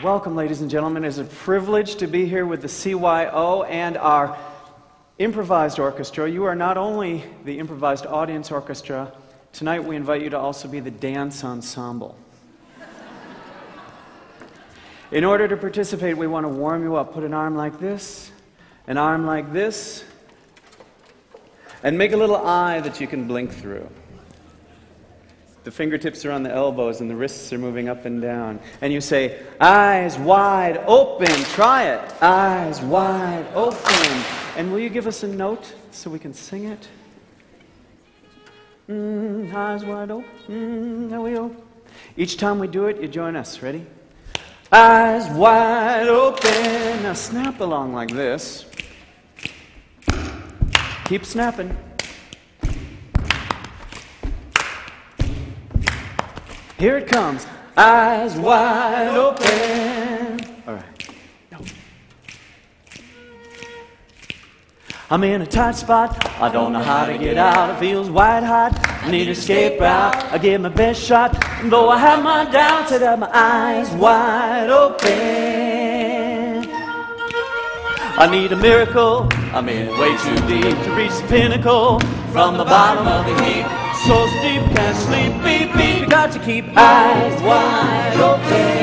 Welcome, ladies and gentlemen. It's a privilege to be here with the CYO and our improvised orchestra. You are not only the improvised audience orchestra, tonight we invite you to also be the dance ensemble. In order to participate, we want to warm you up. Put an arm like this, an arm like this, and make a little eye that you can blink through. The fingertips are on the elbows and the wrists are moving up and down. And you say, eyes wide open. Try it. Eyes wide open. And will you give us a note so we can sing it? Eyes wide open. There we go. Each time we do it, you join us. Ready? Eyes wide open. Now snap along like this. Keep snapping. Here it comes. Eyes wide open. All right. No. I'm in a tight spot. I don't know how to get out. It feels white hot. I need an escape route. I give my best shot. And though I have my doubts, I got my eyes wide open. I need a miracle. I'm in way too deep to reach the pinnacle. From the bottom of the heap. So deep, can't sleep, beep, beep. You got to keep eyes wide open.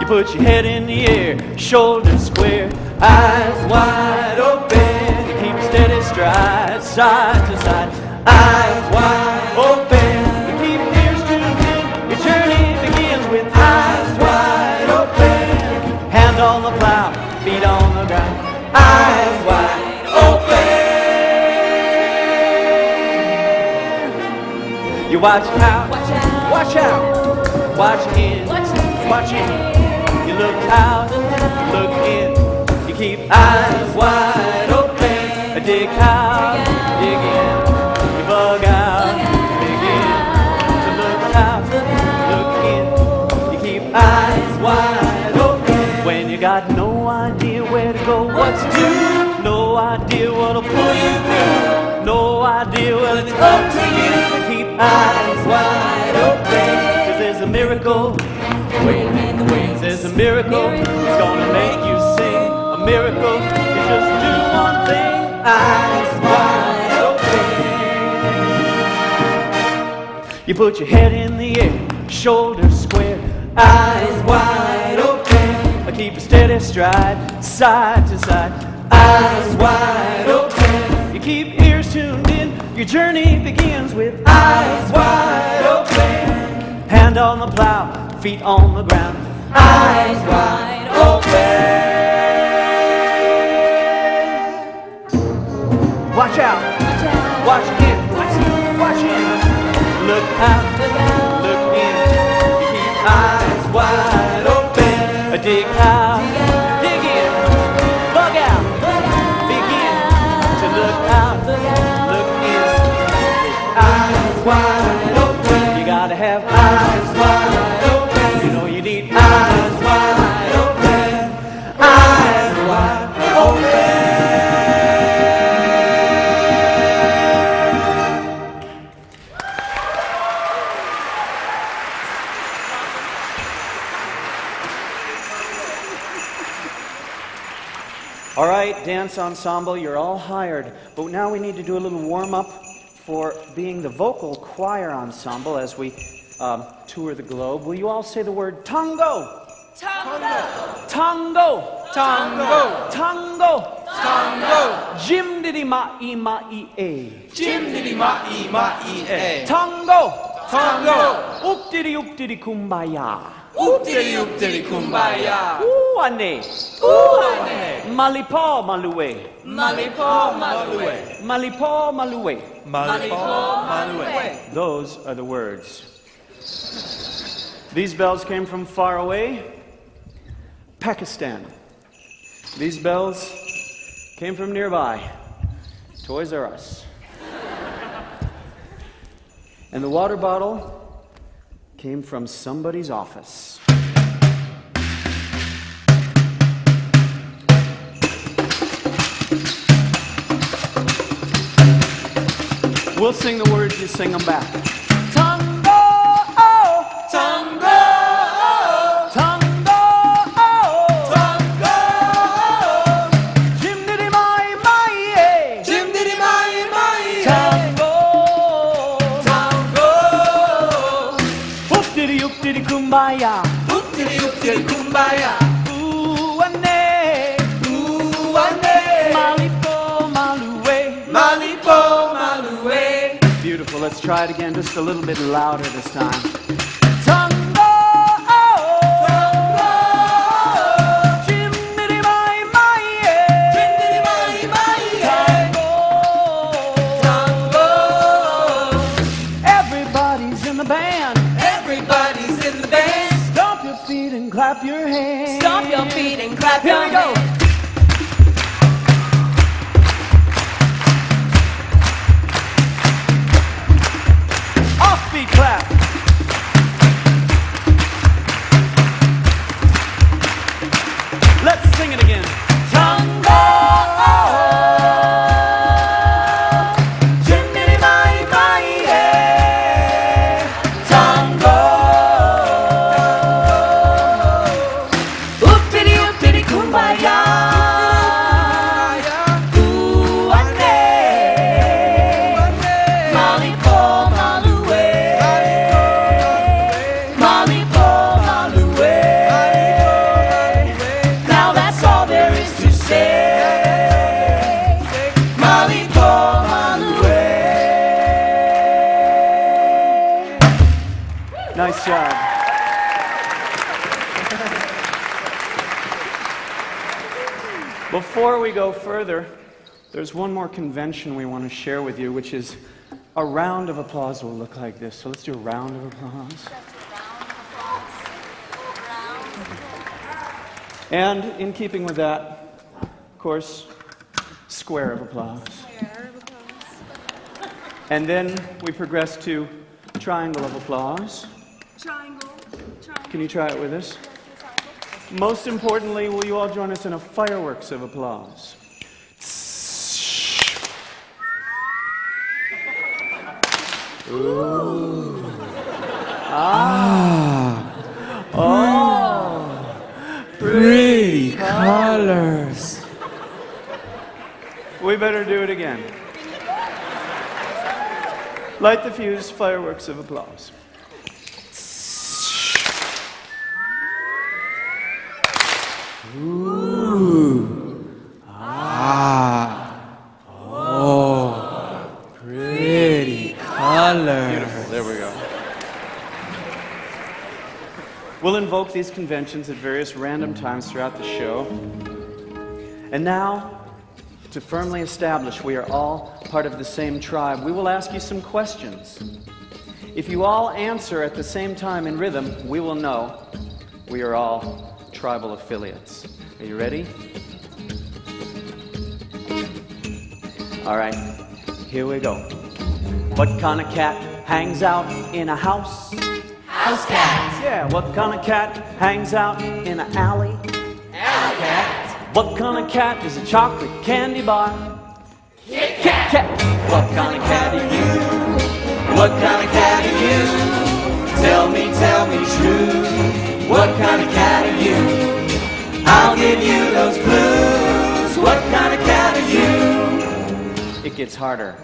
You put your head in the air, shoulders square, eyes wide open. You keep a steady stride, side to side, eyes wide open. You keep ears tuned in, your journey begins with eyes wide open. Hand on the plow, feet on the ground, eyes wide open. You watch out, watch out, watch in, watch in. You look out, look in. You keep eyes wide open. Dig out, dig in. You bug out, dig in. To look out, look in. You keep eyes wide open. When you got no idea where to go, what to do, no idea what'll pull you through, no idea what it's up to you. Keep eyes wide open, 'cause there's a miracle waiting in the wings. There's a miracle that's gonna make you sing. A miracle, you just do one thing. Eyes wide open. You put your head in the air, shoulders square, eyes wide open. Keep a steady stride, side to side, eyes wide open. You keep ears tuned in. Your journey begins with eyes wide open. Hand on the plow, feet on the ground, eyes wide open. Watch out, watch in, watch in. Look out, look in. You keep eyes wide open. Dig out, dig in, bug out, begin to look out, look in. Eyes wide open. You gotta have eyes wide open. You know you need eyes wide open. Eyes wide open. All right, dance ensemble, you're all hired. But now we need to do a little warm-up for being the vocal choir ensemble as we tour the globe. Will you all say the word tango? Tango. Tango. Tango. Tango. Tango. Jim diddy ma-e ma-e-a. Jim diddy ma-e ma-e-a. Tango. Tango. Oop diddy kumbaya. Oop diddy kumbaya. Ooh ane. Ooh ane. Malipo malue. Malipo malue. Malipo malue. Malipo malue. Those are the words. These bells came from far away, Pakistan. These bells came from nearby, Toys R Us. And the water bottle came from somebody's office. We'll sing the words, you sing them back. Tango, oh, Tango. Oop-diddy-oop-diddy kumbaya. Oop-diddy-oop-diddy kumbaya. Ooh-wane. Ooh-wane. Malipo, maluwe. Malipo, maluwe. Beautiful. Let's try it again, just a little bit louder this time. Clap your hands. Stomp your feet and clap your hands. Here we go. Offbeat clap. Let's sing it again. Tango. Jiminy my yeah. Tango. Kumbaya. Ooh-wane. Malipo, maluwe. Malipo, maluwe. Now that's all there is to say. Malipo, maluwe. Nice job. Before we go further, there's one more convention we want to share with you, which is a round of applause will look like this. So let's do a round of applause. And in keeping with that, of course, square of applause. And then we progress to triangle of applause. Triangle. Can you try it with us? Most importantly, will you all join us in a fireworks of applause? Ooh. Ah. Oh. Pretty colors. We better do it again. Light the fuse, fireworks of applause. Ooh. Ah. Oh. Pretty color. Beautiful. There we go. We'll invoke these conventions at various random times throughout the show. And now, to firmly establish we are all part of the same tribe, we will ask you some questions. If you all answer at the same time in rhythm, we will know we are all tribal affiliates. Are you ready? All right, here we go. What kind of cat hangs out in a house? House cat. Yeah, what kind of cat hangs out in an alley? Alley cat. What kind of cat is a chocolate candy bar? Kit Kat. Cat. What kind of cat are you? What kind of cat are you? Tell me true. What kind of cat are you? I'll give you those clues. What kind of cat are you? It gets harder.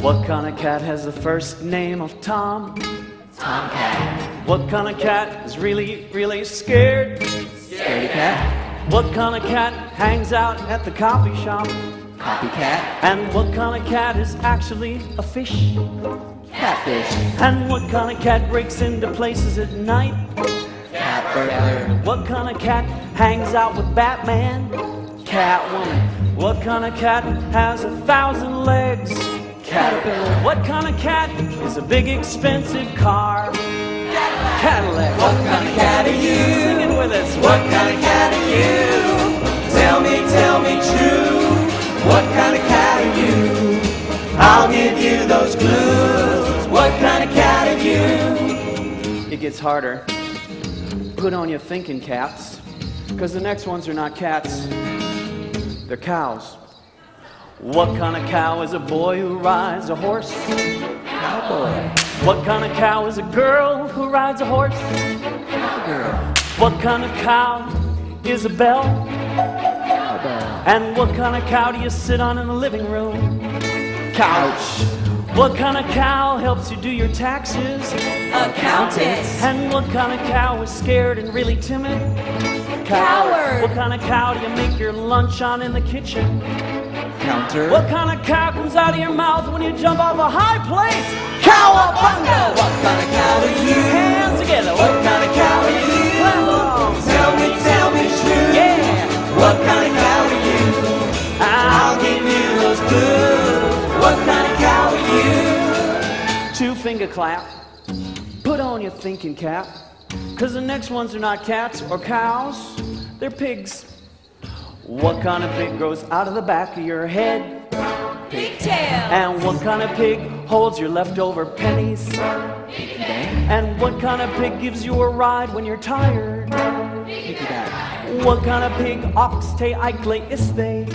What kind of cat has the first name of Tom? Tomcat. What kind of cat is really, really scared? Scaredy cat. What kind of cat hangs out at the coffee shop? Copycat. And what kind of cat is actually a fish? Catfish. And what kind of cat breaks into places at night? Cat burglar. What kind of cat hangs out with Batman? Catwoman. What kind of cat has 1,000 legs? Caterpillar. What kind of cat is a big expensive car? Cadillac. What kind of cat are you? Sing it with us. What kind of cat are you? Tell me true. What kind of cat are you? I'll give you those clues. What kind of cat are you? It gets harder. Put on your thinking caps, because the next ones are not cats, they're cows. What kind of cow is a boy who rides a horse? Cowboy. What kind of cow is a girl who rides a horse? Cowgirl. What kind of cow is a bell? Cowbell. And what kind of cow do you sit on in the living room? Couch. What kind of cow helps you do your taxes? Accountant. And what kind of cow is scared and really timid? Coward. What kind of cow do you make your lunch on in the kitchen? Counter. What kind of cow comes out of your mouth when you jump off a high place? Cowabunga! What kind of cow are you? Hands together. What kind of cow are you? Clap along. Tell me true. Yeah. What kind of cow are you? I'll give you those clues. What kind of cow are you? 2-finger clap. Put on your thinking cap. 'Cause the next ones are not cats or cows, they're pigs. What kind of pig grows out of the back of your head? Pigtail. And what kind of pig holds your leftover pennies? And what kind of pig gives you a ride when you're tired? Piggyback. What kind of pig ox te ikle iste?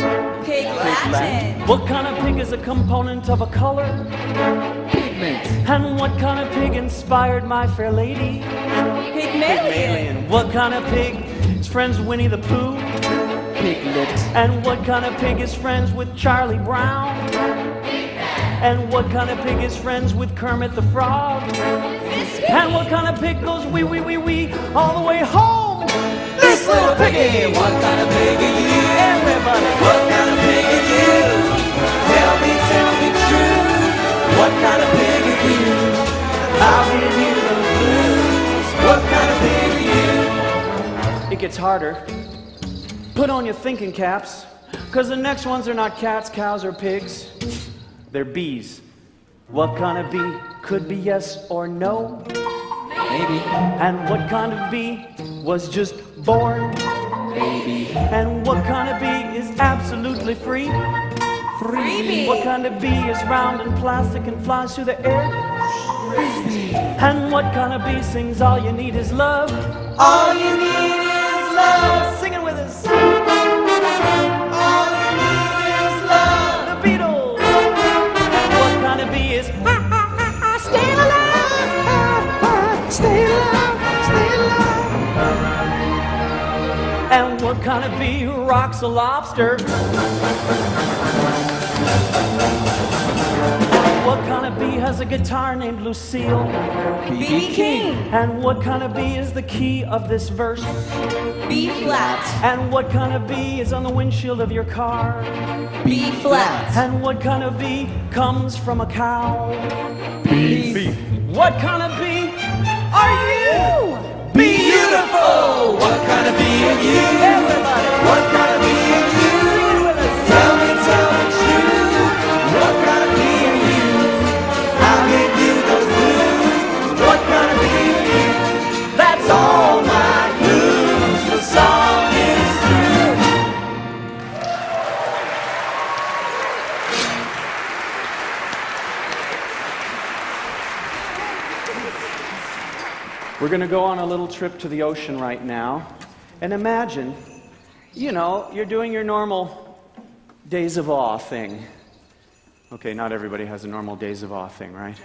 Pig Latin. What kind of pig is a component of a color? Pigment. And what kind of pig inspired My Fair Lady? Pygmalion. What kind of pig is friends with Winnie the Pooh? Piglet. And what kind of pig is friends with Charlie Brown? And what kind of pig is friends with Kermit the Frog? And what kind of pig goes wee wee wee wee all the way home? This little piggy. What kind of pig are you? Everybody. What kind of pig are you? Tell me true. What kind of pig are you? I'll give you those blues. What kind of pig are you? It gets harder. Put on your thinking caps, 'cause the next ones are not cats, cows, or pigs. They're bees. What kind of bee could be yes or no? Maybe. And what kind of bee was just born? Baby. And what kind of bee is absolutely free? Freebie. What kind of bee is round and plastic and flies through the air? And what kind of bee sings all you need is love? All you need is love. Sing it with us. All you need is love. The Beatles. And what kind of bee is stay alive, stay alive, stay alive. And what kind of bee rocks a lobster? What kind of bee has a guitar named Lucille? B.B. King. And what kind of bee is the key of this verse? B flat. And what kind of bee is on the windshield of your car? B flat. And what kind of bee comes from a cow? Beef. What kind of bee are you? Beautiful. What kind of bee are you? Everybody. What kind of bee are you? Sing it with us. Tell me true. What kind of bee are you? I'll give you those blues. What kind of bee are you? That's All my blues. The song is through. We're going to go on a little trip to the ocean right now. And imagine, you're doing your normal days of awe thing. Okay, not everybody has a normal days of awe thing, right?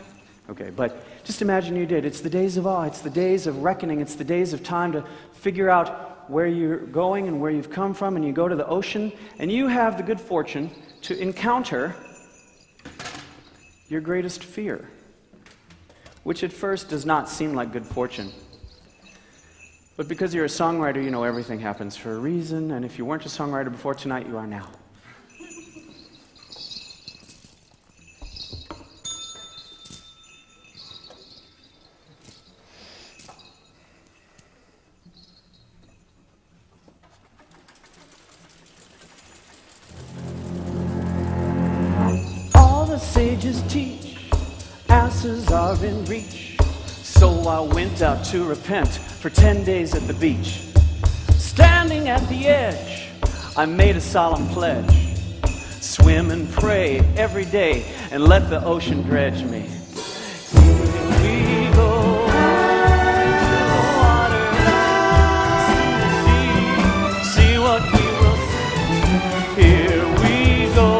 Okay, but just imagine you did. It's the days of awe. It's the days of reckoning. It's the days of time to figure out where you're going and where you've come from. And you go to the ocean, and you have the good fortune to encounter your greatest fear, which at first does not seem like good fortune. But because you're a songwriter, you know everything happens for a reason, and if you weren't a songwriter before tonight, you are now. All the sages teach, asses are in reach. So I went out to repent for 10 days at the beach. Standing at the edge, I made a solemn pledge. Swim and pray every day and let the ocean dredge me. Here we go into the water. See what we will see. Here we go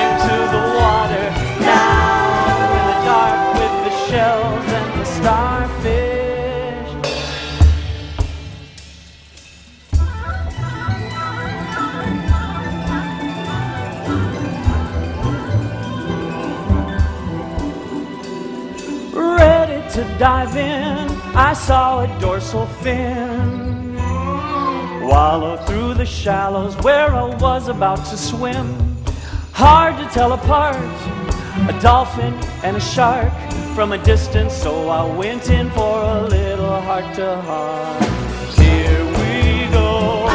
into the water. Down in the dark with the shells and the starfish. dive in, I saw a dorsal fin wallow through the shallows where I was about to swim. Hard to tell apart a dolphin and a shark from a distance, so I went in for a little heart-to-heart. Here we go,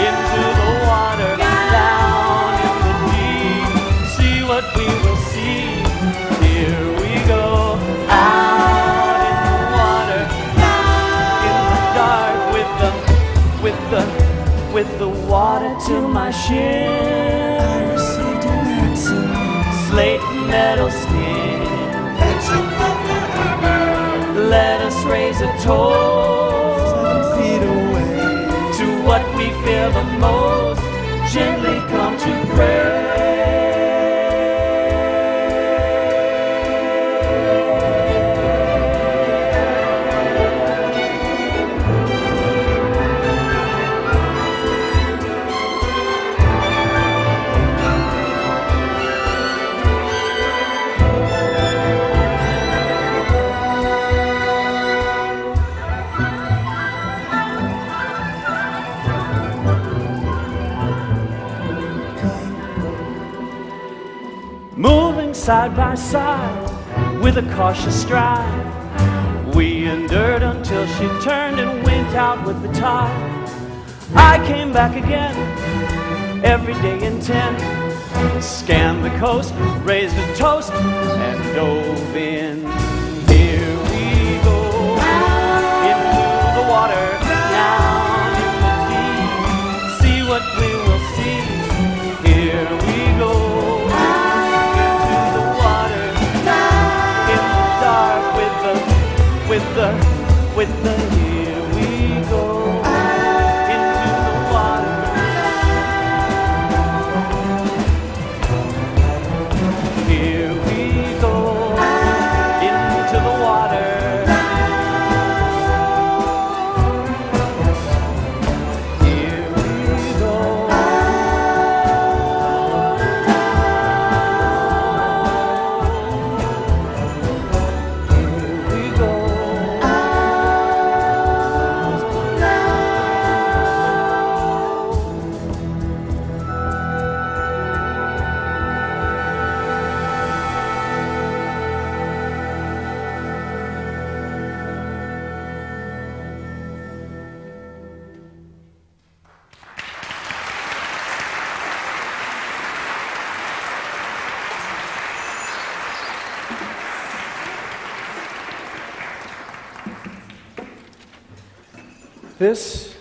into the water, down in the deep, see what we will see. Here we go, out in the water, in the dark, with the water to my shin. I received an answer, slate metal skin. Let us raise a toast 7 feet away to what we fear the most. Gently come to pray. Moving side by side with a cautious stride, we endured until she turned and went out with the tide. I came back again, every day in 10, scanned the coast, raised a toast, and dove in. Here we go, into the water, down in the deep, see what we will see. Here we go, into the water, in the dark, with the here we go, into the water. Here we go, into the water. Here we go. Here we go. This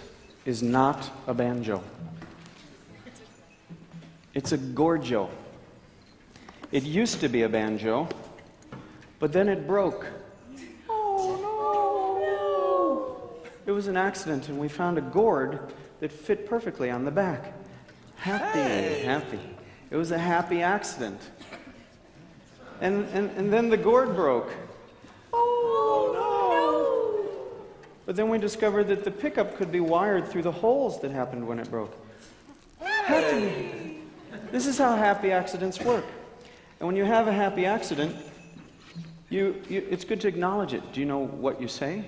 is not a banjo. It's a gorgio. It used to be a banjo, but then it broke. Oh no! It was an accident, and we found a gourd that fit perfectly on the back. Happy. It was a happy accident. And then the gourd broke. Oh no! But then we discovered that the pickup could be wired through the holes that happened when it broke. Happy. This is how happy accidents work. And when you have a happy accident, it's good to acknowledge it. Do you know what you say?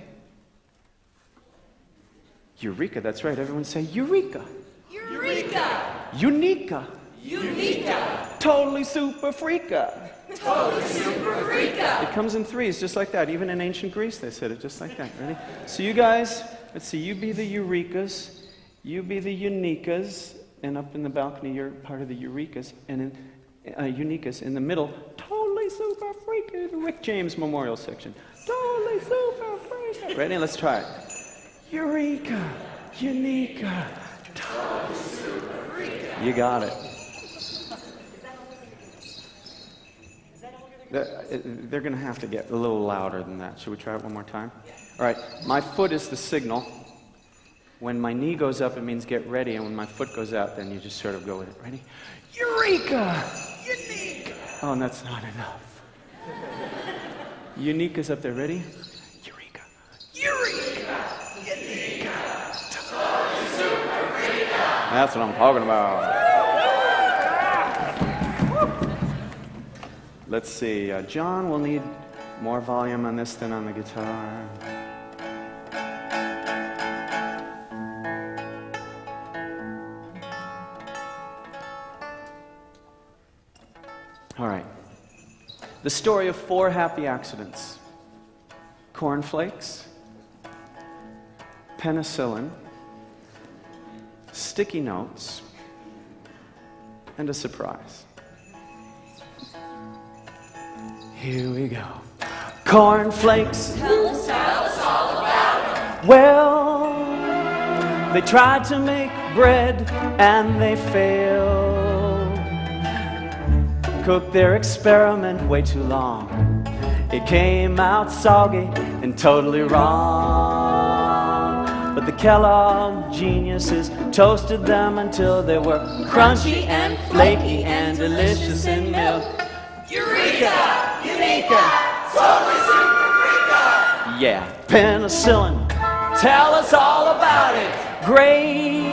Eureka, that's right. Everyone say Eureka. Eureka! Unica. Unica! Totally super freaka. Totally super freaka! It comes in threes, just like that. Even in ancient Greece, they said it just like that. Ready? So you guys, let's see. You be the Eurekas. You be the Unicas. And up in the balcony, you're part of the Eurekas. And Unicas in the middle, totally super freaka. The Rick James Memorial section. Totally super freaka. Ready? Let's try it. Eureka. Unica. Totally super freaka. You got it. They're going to have to get a little louder than that. Should we try it one more time? All right. My foot is the signal. When my knee goes up, it means get ready. And when my foot goes out, then you just sort of go with it. Ready? Eureka! Unique! Oh, and that's not enough. Unique is up there. Ready? Eureka! Eureka! Eureka! That's what I'm talking about. Let's see. John will need More volume on this than on the guitar. All right. The story of 4 happy accidents. Cornflakes, penicillin, sticky notes, and a surprise. Here we go. Cornflakes. Tell us all about it. Well, they tried to make bread and they failed. Cooked their experiment way too long. It came out soggy and totally wrong. But the Kellogg geniuses toasted them until they were crunchy and flaky and delicious in milk. Eureka! Eureka! Totally super freaka! Yeah, penicillin, tell us all about it. Great,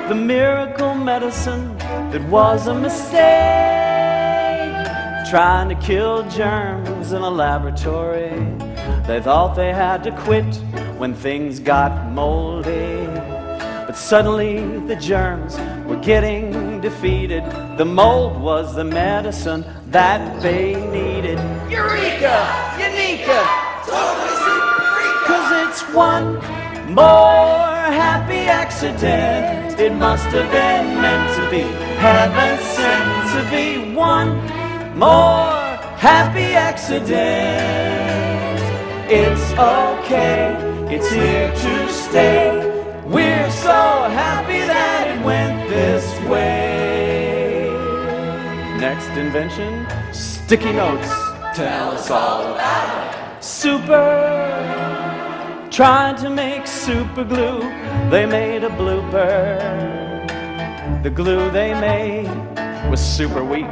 the miracle medicine that was a mistake. Trying to kill germs in a laboratory. They thought they had to quit when things got moldy. But suddenly the germs were getting defeated. The mold was the medicine that they needed. Eureka! Eureka! Totally super freaka! 'Cause it's one more happy accident. It must have been meant to be, heaven sent to be. One more happy accident. It's okay, it's here to stay. We're so happy that it went this way. Next invention, sticky notes. Tell us all about it. Super, trying to make super glue. They made a blooper. The glue they made was super weak.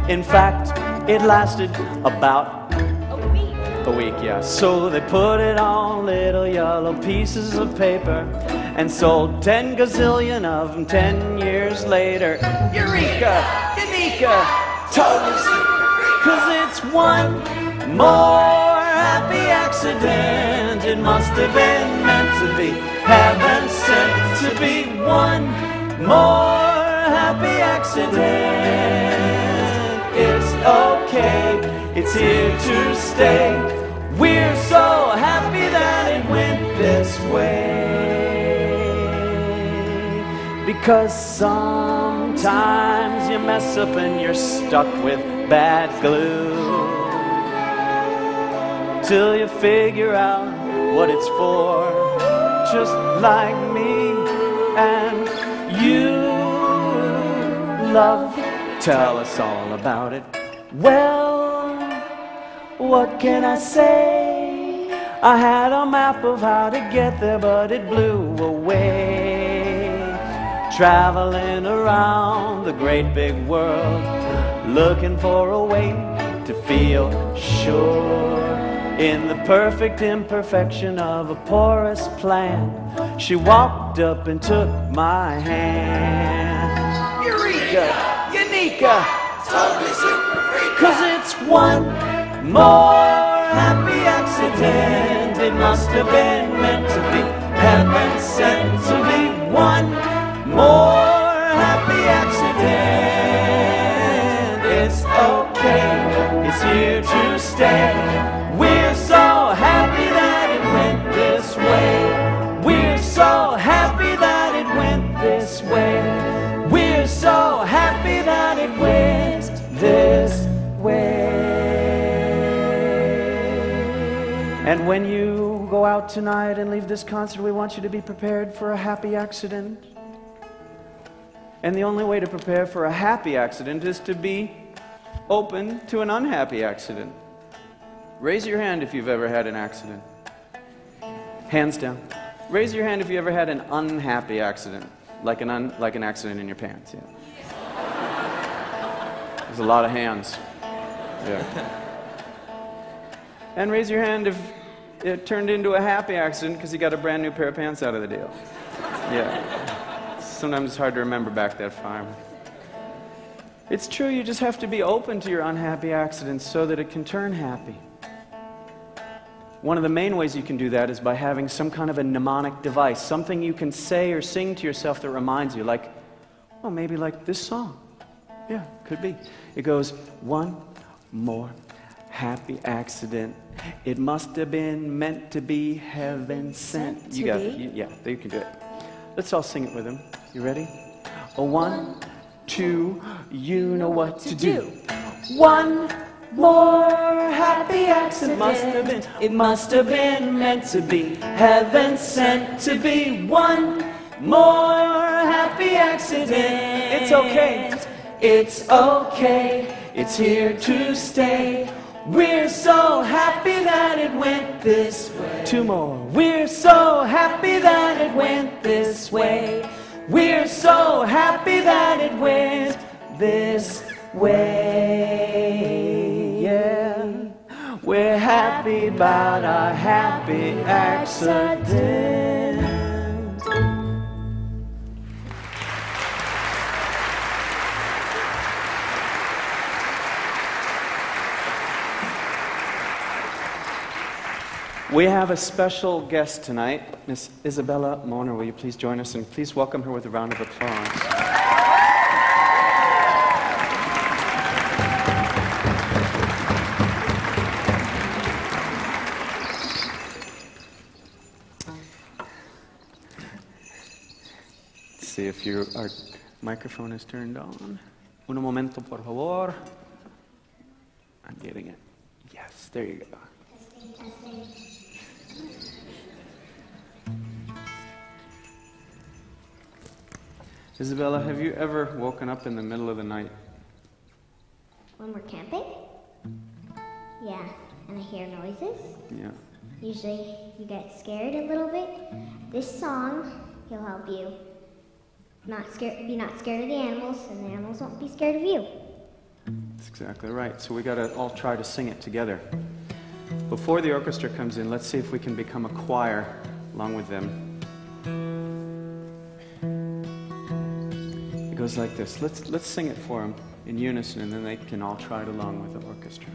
In fact, it lasted about a week, yeah. So they put it on little yellow pieces of paper and sold 10 gazillion of them 10 years later. Eureka! Eureka! Totally super freak! 'Cause it's one more happy accident. It must have been meant to be, heaven sent to be. One more happy accident. It's okay, it's here to stay. We're so happy that it went this way. Because sometimes you mess up and you're stuck with bad glue. Till you figure out what it's for. Just like me and you. Love, tell us all about it. Well, what can I say? I had a map of how to get there, but it blew away. Traveling around the great big world, looking for a way to feel sure. In the perfect imperfection of a porous plan, she walked up and took my hand. Eureka! Eureka! Totally super freaka! 'Cause it's one more happy accident. It must have been meant to be, heaven sent to be. One more happy accident. It's okay, it's here to stay. We're so happy that it went this way. We're so happy that it went this way. We're so happy that it went this way. And when you go out tonight and leave this concert, we want you to be prepared for a happy accident. And the only way to prepare for a happy accident is to be open to an unhappy accident. Raise your hand if you've ever had an accident. Hands down. Raise your hand if you ever had an unhappy accident, like an accident in your pants. Yeah. There's a lot of hands. Yeah. And raise your hand if it turned into a happy accident because you got a brand new pair of pants out of the deal. Yeah. Sometimes it's hard to remember back that far. It's true, you just have to be open to your unhappy accidents so that it can turn happy. One of the main ways you can do that is by having some kind of a mnemonic device, something you can say or sing to yourself that reminds you, like, well, maybe like this song. Yeah, could be. It goes, one more happy accident. It must have been meant to be heaven sent. You got it. Yeah, you can do it. Let's all sing it with him. You ready? A 1, 2, you know what to do. One more happy accident. It must have been meant to be heaven sent to be. One more happy accident. It's okay. It's okay. It's here to stay. We're so happy that it went this way. 2 more. We're so happy that it went this way. We're so happy that it went this way. Yeah. We're happy about our happy accident. We have a special guest tonight, Miss Isabella Moner. Will you please join us, and please welcome her with a round of applause. Let's see if our microphone is turned on. Un momento, por favor. I'm getting it. Yes, there you go. Isabella, have you ever woken up in the middle of the night? When we're camping? Yeah, and I hear noises. Yeah. Usually you get scared a little bit. This song will help you be not scared of the animals, and the animals won't be scared of you. That's exactly right. So we got to all try to sing it together. Before the orchestra comes in, let's see if we can become a choir along with them. It goes like this. Let's sing it for them in unison, and then they can all try it along with the orchestra.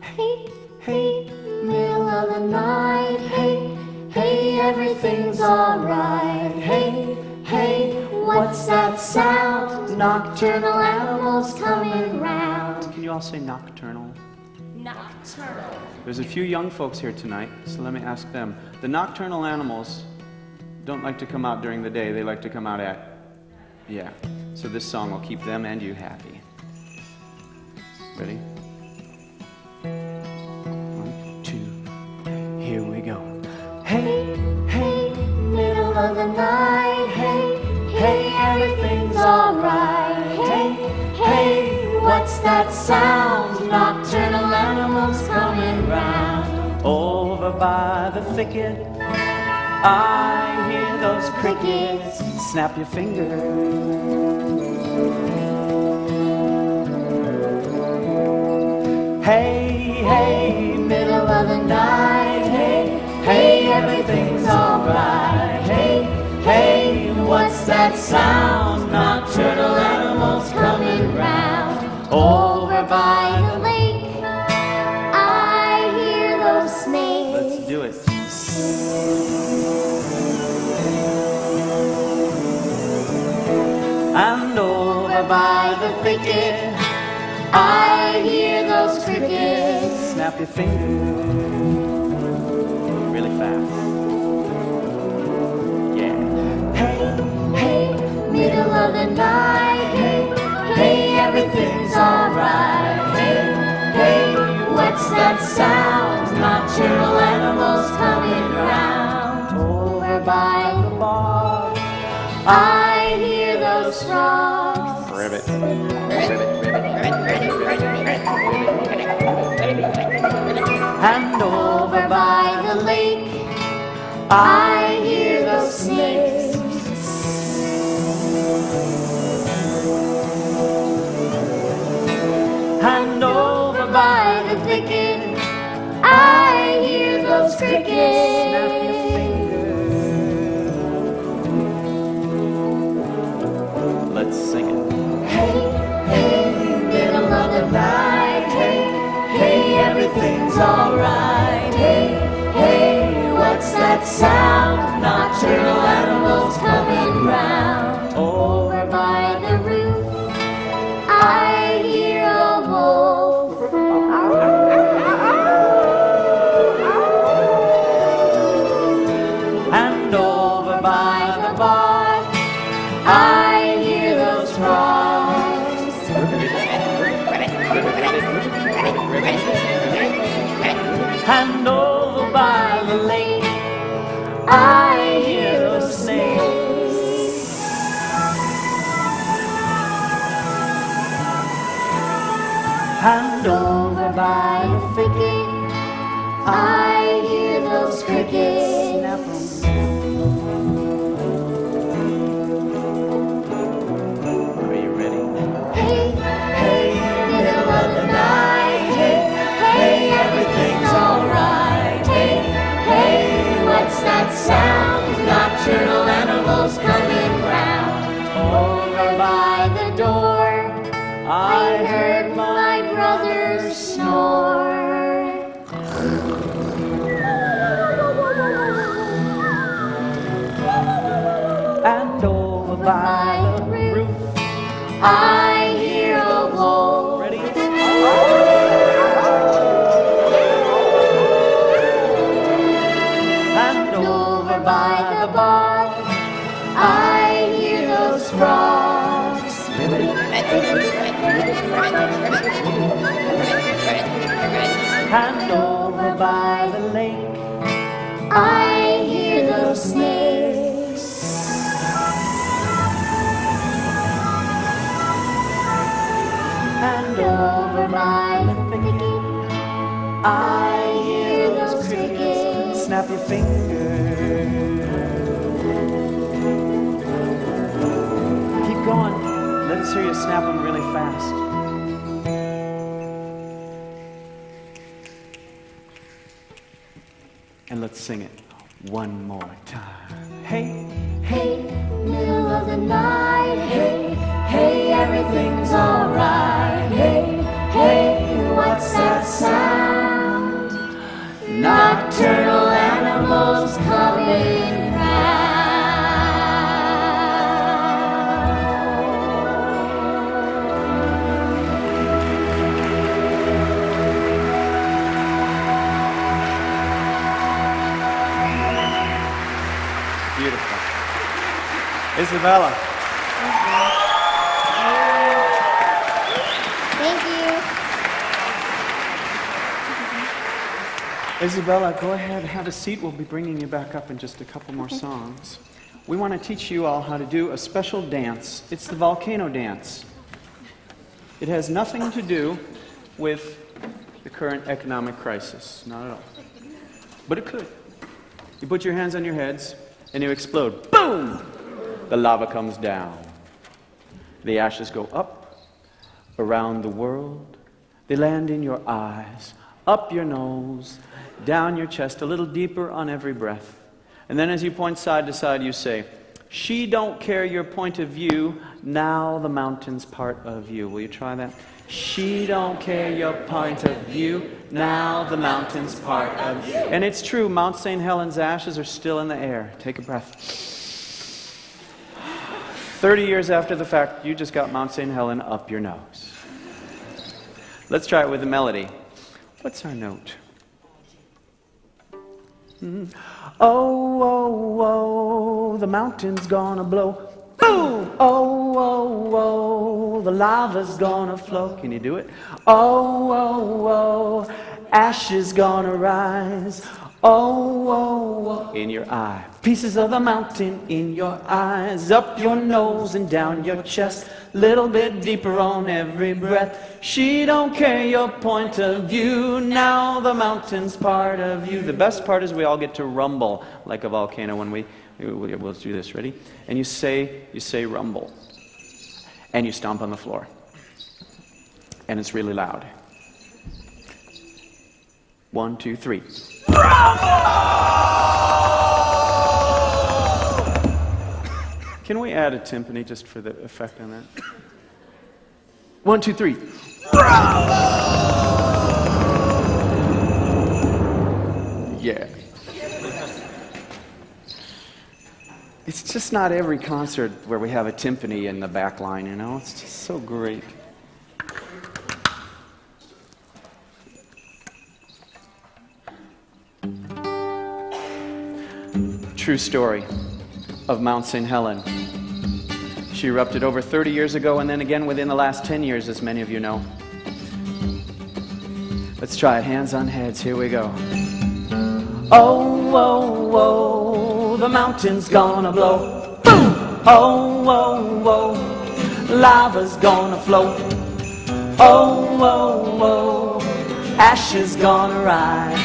Hey, hey, middle of the night. Hey, hey, everything's alright. Hey, hey, what's that sound? Nocturnal animals coming round. Can you all say nocturnal? Nocturnal. There's a few young folks here tonight, so let me ask them. The nocturnal animals don't like to come out during the day. They like to come out at... Yeah. So this song will keep them and you happy. Ready? 1, 2, here we go. Hey, hey, middle of the night. Hey, hey, everything's alright. Hey, hey, what's that sound? Nocturnal animals coming round. Over by the thicket, I hear those crickets. Snap your fingers. Hey, hey, middle of the night. Hey, hey, everything's alright. Hey, hey, what's that sound? Nocturnal animals coming round. Over by the lake, I hear those snakes. Let's do it. And over by the thicket, I hear those crickets. Snap your fingers really fast. Yeah. Hey, hey, middle of the night. Hey, hey, everything's alright. Hey, hey, what's that sound? Nocturnal animals coming round. Over by the bar, I hear those frogs. Ribbit. And over by the lake, I hear those snakes. And over by the thicket, I hear those crickets. Snap your fingers. Let's sing it. Hey, that sound? Nocturnal animals coming round. Over by the roof, I hear a wolf. And over by the bar, I hear those frogs. and over by the lake, I hear those snakes. and over By the thicket, I hear those crickets. Are you ready? Hey, hey, middle of the night. Hey, hey, everything's alright. Hey, hey, what's that sound? Nocturnal animals coming round. Over by the door, I heard my brother snore. And over by the roof. I hear a wolf. Ready? And Over by the bar, I hear those frogs. and over by the lake, I hear those snakes. and Over by the thicket, I hear those crickets. snap your fingers. Keep going. Let us hear you snap them really fast. And let's sing it one more time. Hey, Hey, middle of the night. Hey, hey, everything's alright. Hey, hey, what's that sound? Nocturnal animals coming round. beautiful. Isabella. Thank you. Isabella, go ahead, have a seat. We'll be bringing you back up in just a couple more songs. We want to teach you all how to do a special dance. It's the Volcano Dance. It has nothing to do with the current economic crisis, not at all. But it could. You put your hands on your heads and you explode. Boom! The lava comes down. The ashes go up, around the world. They land in your eyes, up your nose, down your chest, a little deeper on every breath. And then as you point side to side, you say, "She don't care your point of view, now the mountain's part of you." Will you try that? She don't care your point of view, now the mountain's part of you. And it's true, Mount St. Helens ashes are still in the air. Take a breath. 30 years after the fact, you just got Mount St. Helen up your nose. Let's try it with a melody. What's our note? Oh, oh, oh, the mountain's gonna blow. Boom! Oh, oh, oh, the lava's gonna flow. Can you do it? Oh, oh, oh, ashes gonna rise. Oh, oh, oh, in your eye. Pieces of the mountain in your eyes. Up your nose and down your chest. Little bit deeper on every breath. She don't care your point of view, now the mountain's part of you. The best part is we all get to rumble like a volcano when we'll do this. Ready? And you say rumble. And you stomp on the floor. And it's really loud. 1, 2, 3. Can we add a timpani just for the effect on that? 1, 2, 3. Yeah. It's just not every concert where we have a timpani in the back line, you know? It's just so great. True story of Mount St. Helen. She erupted over 30 years ago and then again within the last 10 years, as many of you know. Let's try it. Hands on heads. Here we go. Oh, oh, oh, the mountain's gonna blow. Boom! Oh, oh, oh, lava's gonna flow. Oh, oh, oh, ashes gonna rise.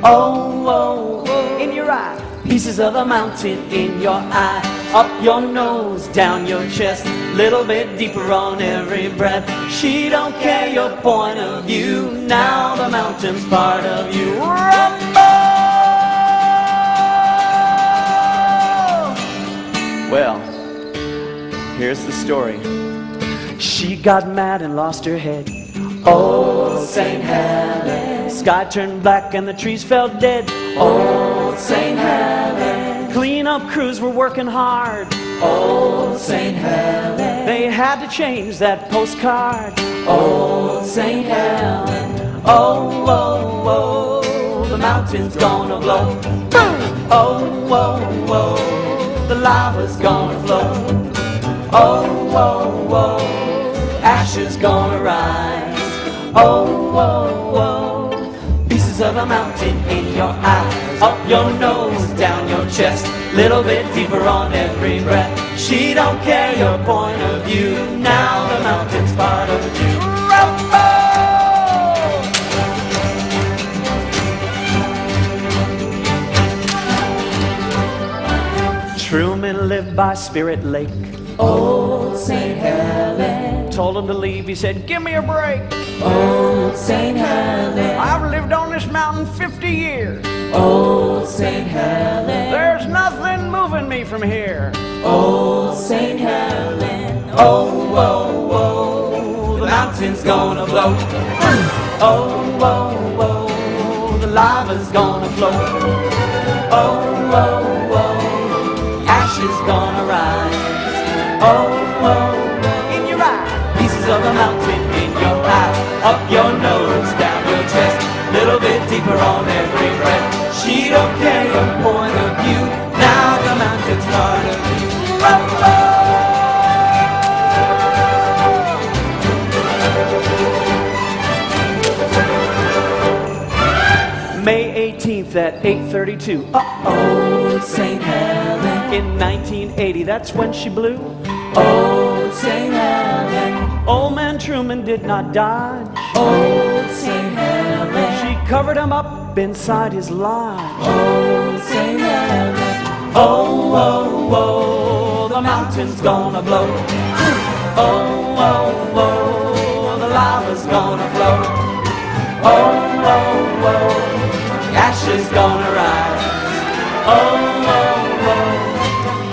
Oh, oh, oh, in your eye. Pieces of a mountain in your eye. Up your nose, down your chest. Little bit deeper on every breath. She don't care your point of view. Now the mountain's part of you. Rumble! Well, here's the story. She got mad and lost her head. Oh, St. Helen. Sky turned black and the trees fell dead. Oh, St. Helen. Cleanup crews were working hard. Oh, St. Helen. They had to change that postcard. Oh, St. Helen. Oh, oh, oh, the mountain's gonna blow. Boom! Oh, oh, oh, the lava's gonna flow. Oh, oh, oh, ashes gonna rise. Oh, oh, oh, pieces of a mountain in your eyes. Up your nose, down your chest. Little bit deeper on every breath. She don't care your point of view. Now the mountain's part of you. Rumble! Truman lived by Spirit Lake. Old St. Helen. Told him to leave, he said, give me a break. Old St. Helen. I've lived on this mountain 50 years. Old St. Helen. There's nothing moving me from here. Old St. Helen. Oh, oh, oh, the mountain's gonna blow. Oh, oh, oh, the lava's gonna flow. Oh, oh, oh, ashes gonna rise. Oh, oh, in your eye. Pieces of a mountain in your eye. Up your nose, down your chest. Little bit deeper on every breath. She don't care your point of view. Now the mountain's part of you. Rumble! May 18th at 8:32. Uh-oh, St. Helen. In 1980, that's when she blew. Old St. Helen. Old man Truman did not dodge. Old St. Helen. She covered him up inside his lodge. Old St. Helen. Oh, oh, oh, the mountain's gonna blow. Oh, oh, oh, the lava's gonna flow. Oh, oh, oh, ashes gonna rise. Oh, oh, oh,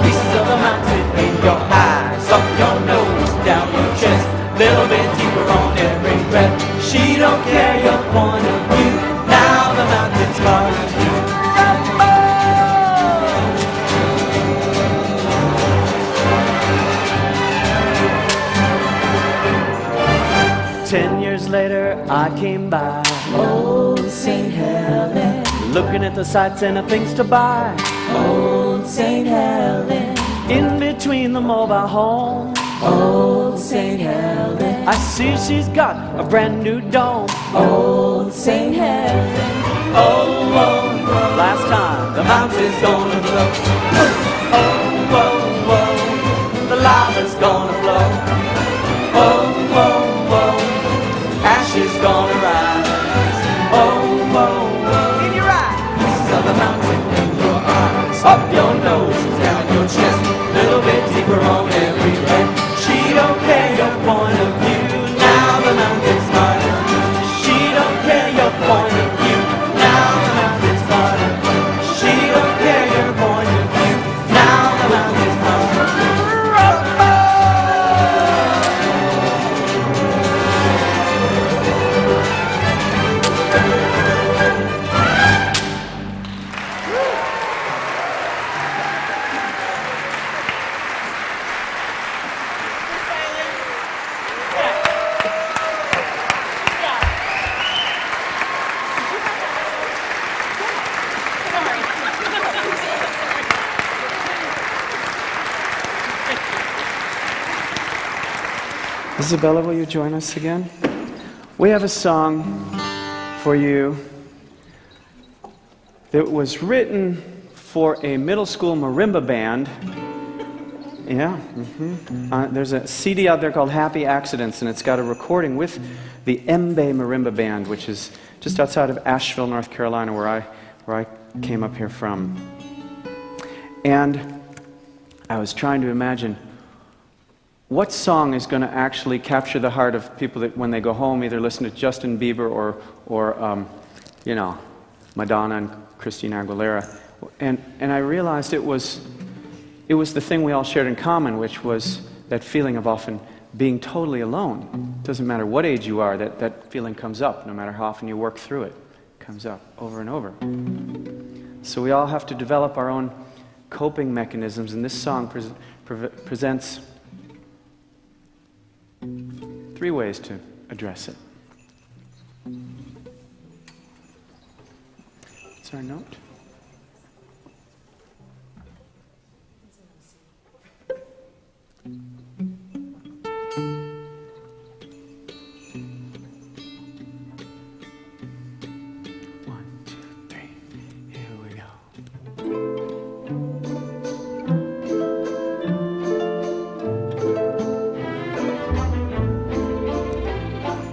pieces of the mountain in your eyes. Up your nose, down your chest. Little bit deeper on every breath. She don't care your point of view. Now the mountain's part of you. Rumble! 10 years later, I came by Old St. Helen, looking at the sights and the things to buy. Old St. Helen, in between the mobile homes. Old St. Helen, I see she's got a brand new dome. Old St. Helen, oh, oh, oh, last time the mountain's gonna blow. Oh, oh, oh, the lava's gonna flow. Oh, oh, oh, ashes gonna rise. Oh, oh, oh, in your eyes. Pieces of the mountain in your eyes. Up your nose, down your chest. Little bit deeper on every breath. She don't care your point of view. Now the mountain's part of you. She don't care your point of view. Now the mountain's part of you. She don't care your point of view. Isabella, will you join us again? We have a song for you that was written for a middle school marimba band. Yeah, there's a CD out there called Happy Accidents, and it's got a recording with the Embe Marimba Band, which is just outside of Asheville, North Carolina, where I came up here from. And I was trying to imagine what song is going to actually capture the heart of people that when they go home either listen to Justin Bieber or you know, Madonna and Christina Aguilera. And I realized it was the thing we all shared in common, which was that feeling of often being totally alone. It doesn't matter what age you are, that feeling comes up, no matter how often you work through it. It comes up over and over. So we all have to develop our own coping mechanisms, and this song presents 3 ways to address it. What's our note?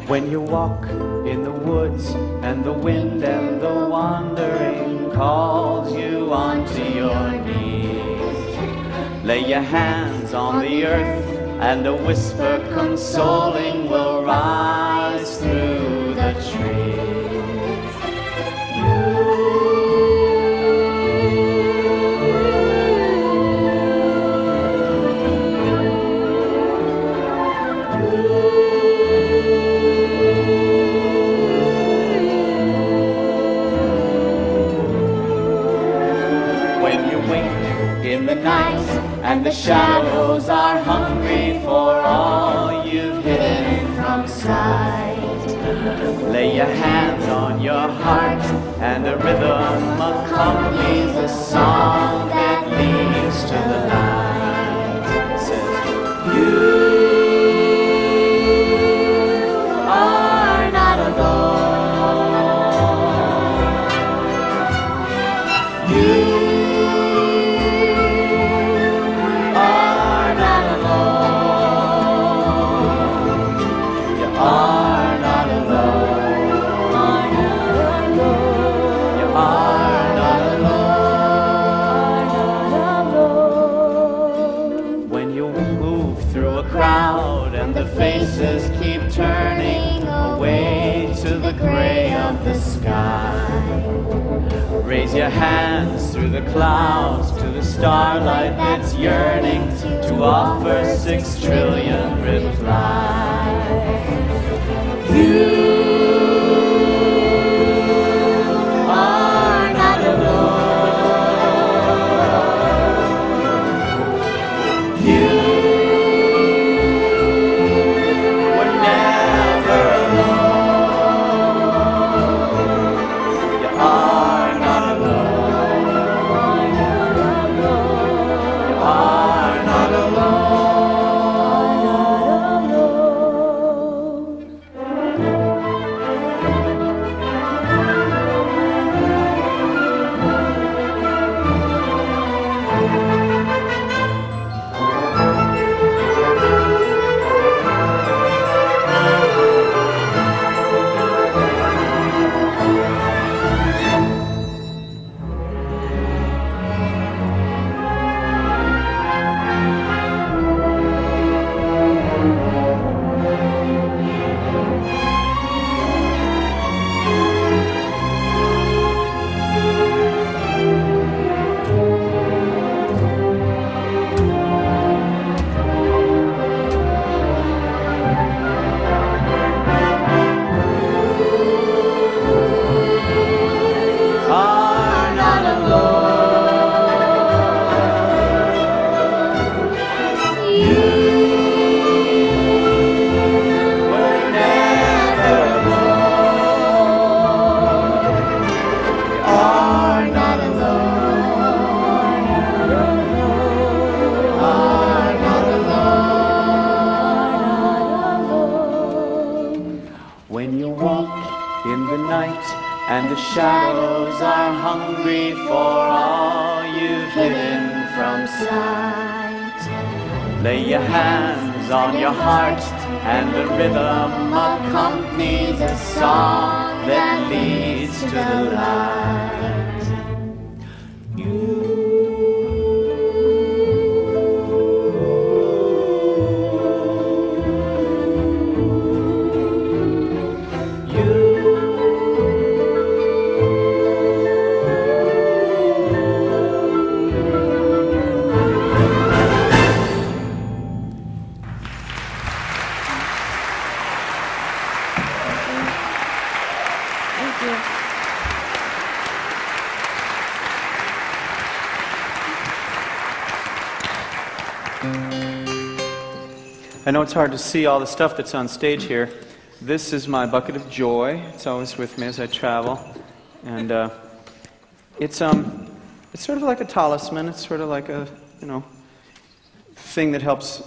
When you walk in the woods and the wind and the wandering calls you onto your knees, lay your hands on the earth and a whisper consoling will rise through the trees. And the shadows are hungry for all you've hidden from sight. Lay your hands on your heart and the rhythm accompanies the song that leads to the light. It says, you are not alone. You keep turning away to the gray of the sky. Raise your hands through the clouds to the starlight that's yearning to offer 6 trillion replies. You are not alone. You grief for all you've hidden from sight. Lay your hands on your heart, and the rhythm accompanies a song that leads to the light. I know it's hard to see all the stuff that's on stage here. This is my bucket of joy. It's always with me as I travel. And it's sort of like a talisman. It's sort of like a, thing that helps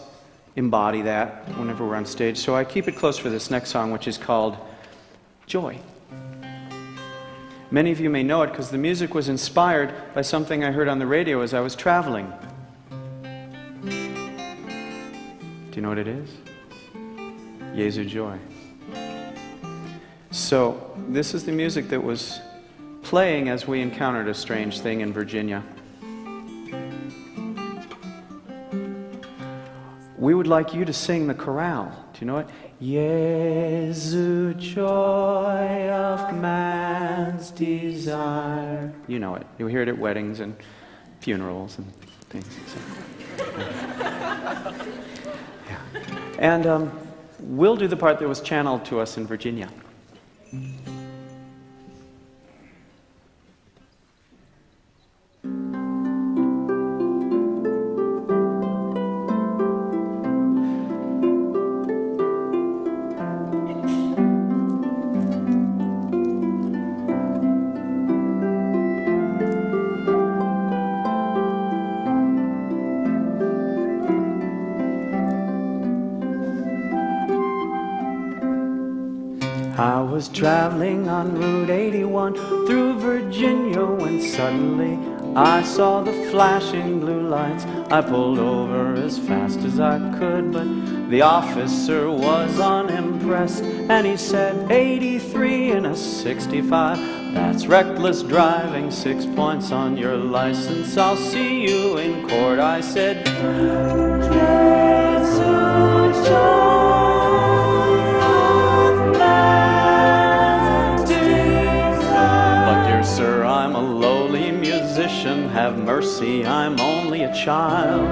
embody that whenever we're on stage. So I keep it close for this next song, which is called Joy. Many of you may know it because the music was inspired by something I heard on the radio as I was traveling. Do you know what it is? Jesu Joy. So this is the music that was playing as we encountered a strange thing in Virginia. We would like you to sing the chorale. Do you know it? Jesu joy of man's desire. You know it. You hear it at weddings and funerals and things. And we'll do the part that was channeled to us in Virginia. I was traveling on Route 81 through Virginia when suddenly I saw the flashing blue lights. I pulled over as fast as I could, but the officer was unimpressed, and he said, 83 in a 65, that's reckless driving, 6 points on your license, I'll see you in court. I said, Jesus, sir, I'm a lowly musician, have mercy, I'm only a child.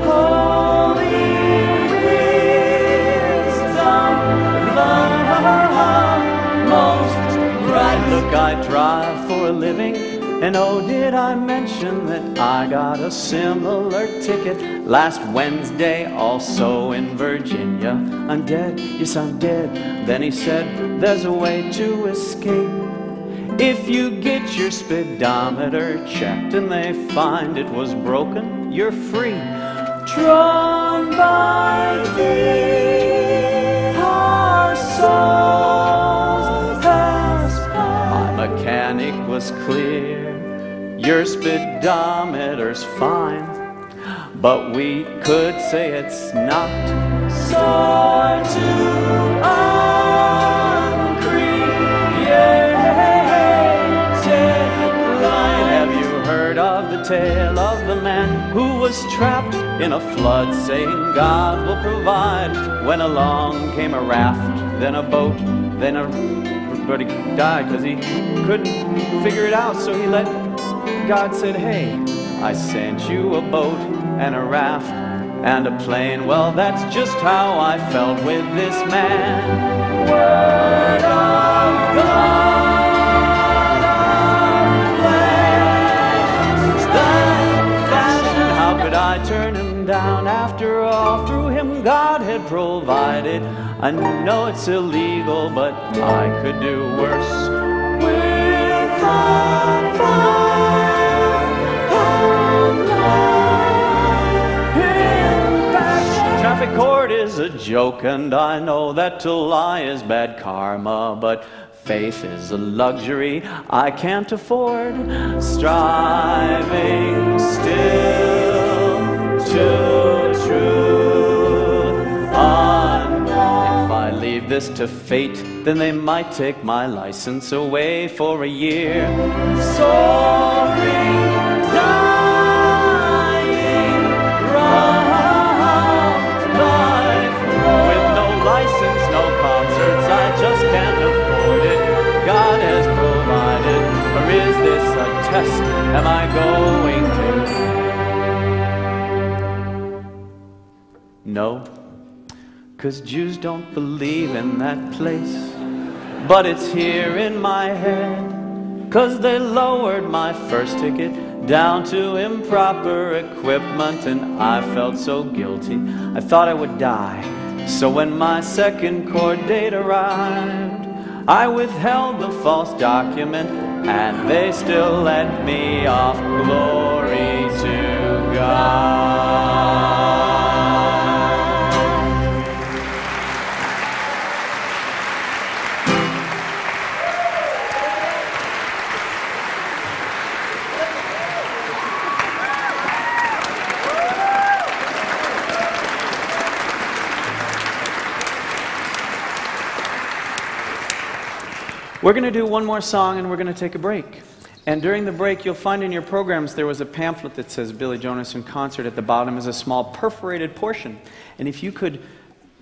Holy wisdom, love, most bright. Look, I drive for a living, and oh, did I mention that I got a similar ticket last Wednesday, also in Virginia. I'm dead, yes, I'm dead. Then he said, there's a way to escape. If you get your speedometer checked and they find it was broken, you're free. Drawn by thee, our souls pass by. My mechanic was clear, your speedometer's fine, but we could say it's not. Soar to of the tale of the man who was trapped in a flood, saying God will provide. When along came a raft, then a boat, then everybody died because he couldn't figure it out. So he God said, hey, I sent you a boat and a raft and a plane. Well, that's just how I felt with this man. Word of God. I turned him down. After all, through him God had provided. I know it's illegal, but I could do worse. With the fire of life in passion. Traffic court is a joke, and I know that to lie is bad karma, but Faith is a luxury I can't afford. Striving still to truth unknown. If I leave this to fate, then they might take my license away for a year. Soaring, dying, round life with no license, no concerts, I just can't afford it. God has provided, or is this a test? Am I going to? No, 'cause Jews don't believe in that place. But it's here in my head, 'cause they lowered my first ticket down to improper equipment, and I felt so guilty, I thought I would die. So when my second court date arrived, I withheld the false document, and they still let me off. Glory to God. We're going to do one more song and we're going to take a break. And during the break, you'll find in your programs there was a pamphlet that says Billy Jonas in concert. At the bottom is a small perforated portion. And if you could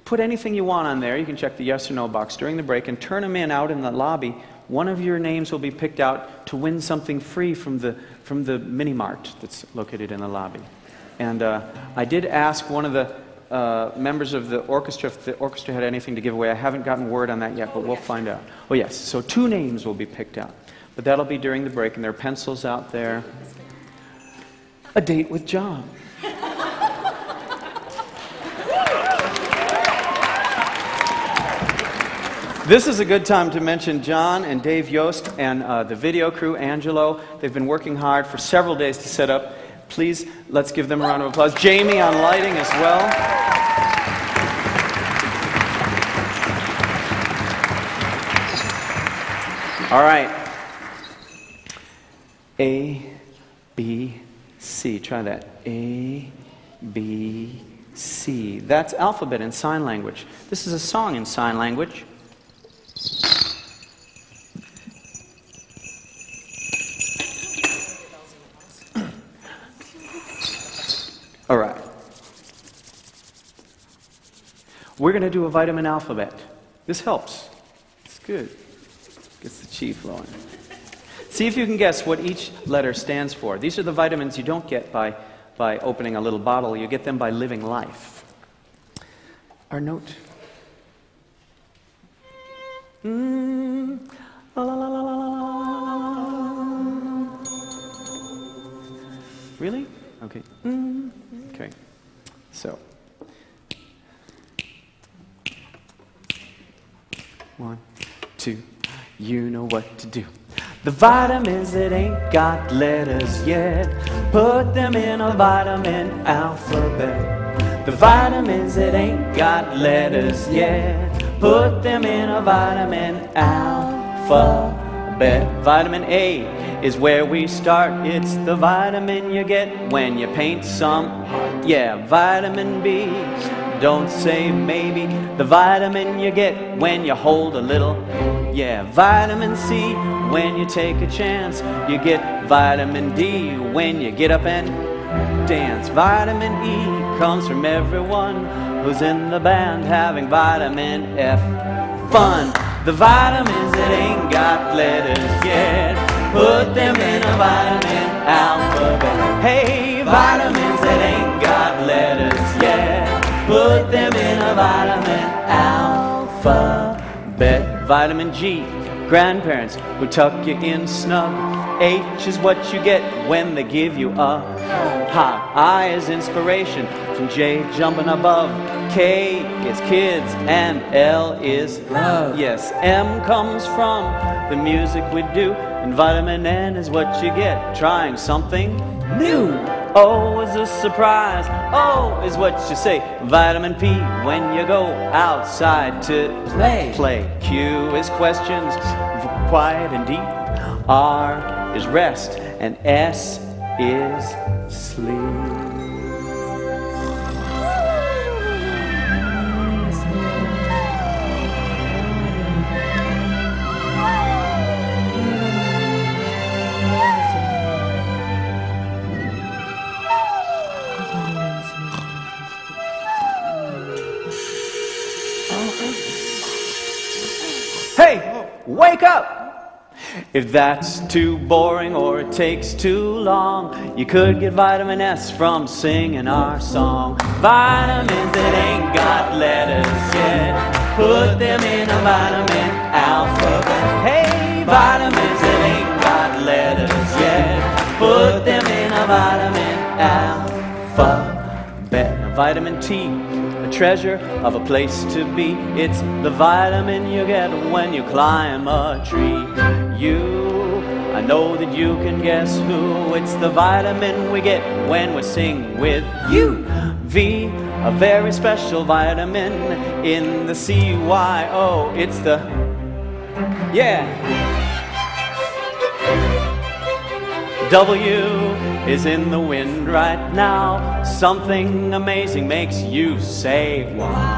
put anything you want on there, you can check the yes or no box during the break and turn them in out in the lobby. One of your names will be picked out to win something free from the mini mart that's located in the lobby. And I did ask one of the members of the orchestra if the orchestra had anything to give away. I haven't gotten word on that yet, but we'll find out. Oh yes, so 2 names will be picked out. But that'll be during the break, and there are pencils out there. A date with John. This is a good time to mention John and Dave Yost and the video crew, Angelo. They've been working hard for several days to set up. Please, let's give them a round of applause. Jamie on lighting as well. All right. A, B, C. Try that. A, B, C. That's alphabet in sign language. This is a song in sign language. All right. We're going to do a vitamin alphabet. This helps. It's good. Gets the chi flowing. See if you can guess what each letter stands for. These are the vitamins you don't get by opening a little bottle. You get them by living life. Our note. La, la, la, la, la, la. Really? Okay. Okay. So. 1, 2. You know what to do. The vitamins that ain't got letters yet, put them in a vitamin alphabet. The vitamins that ain't got letters yet, put them in a vitamin alphabet. Vitamin A is where we start. It's the vitamin you get when you paint some heart. Yeah, vitamin B, don't say maybe. The vitamin you get when you hold a little. Yeah, vitamin C, when you take a chance. You get vitamin D when you get up and dance. Vitamin E comes from everyone who's in the band having vitamin F. Fun. The vitamins that ain't got letters yet, put them in a vitamin alphabet. Hey, vitamins that ain't got letters yet, put them in a vitamin alphabet. Vitamin G, grandparents who tuck you in snug. H is what you get when they give you a hug. I is inspiration from J jumping above. K is kids and L is love. Yes, M comes from the music we do. And vitamin N is what you get trying something new. Oh is a surprise, oh is what you say. Vitamin P when you go outside to play. Q is questions, quiet and deep. R is rest, and S is sleep. Hey, wake up! If that's too boring or it takes too long, you could get vitamin S from singing our song. Vitamins that ain't got letters yet, put them in a vitamin alphabet. Hey, vitamins that ain't got letters yet, put them in a vitamin alphabet. Now, vitamin T, a treasure of a place to be. It's the vitamin you get when you climb a tree. I know that you can guess who. It's the vitamin we get when we sing with you. V, a very special vitamin in the CYO. It's the, yeah. W is in the wind right now. Something amazing makes you say, wow.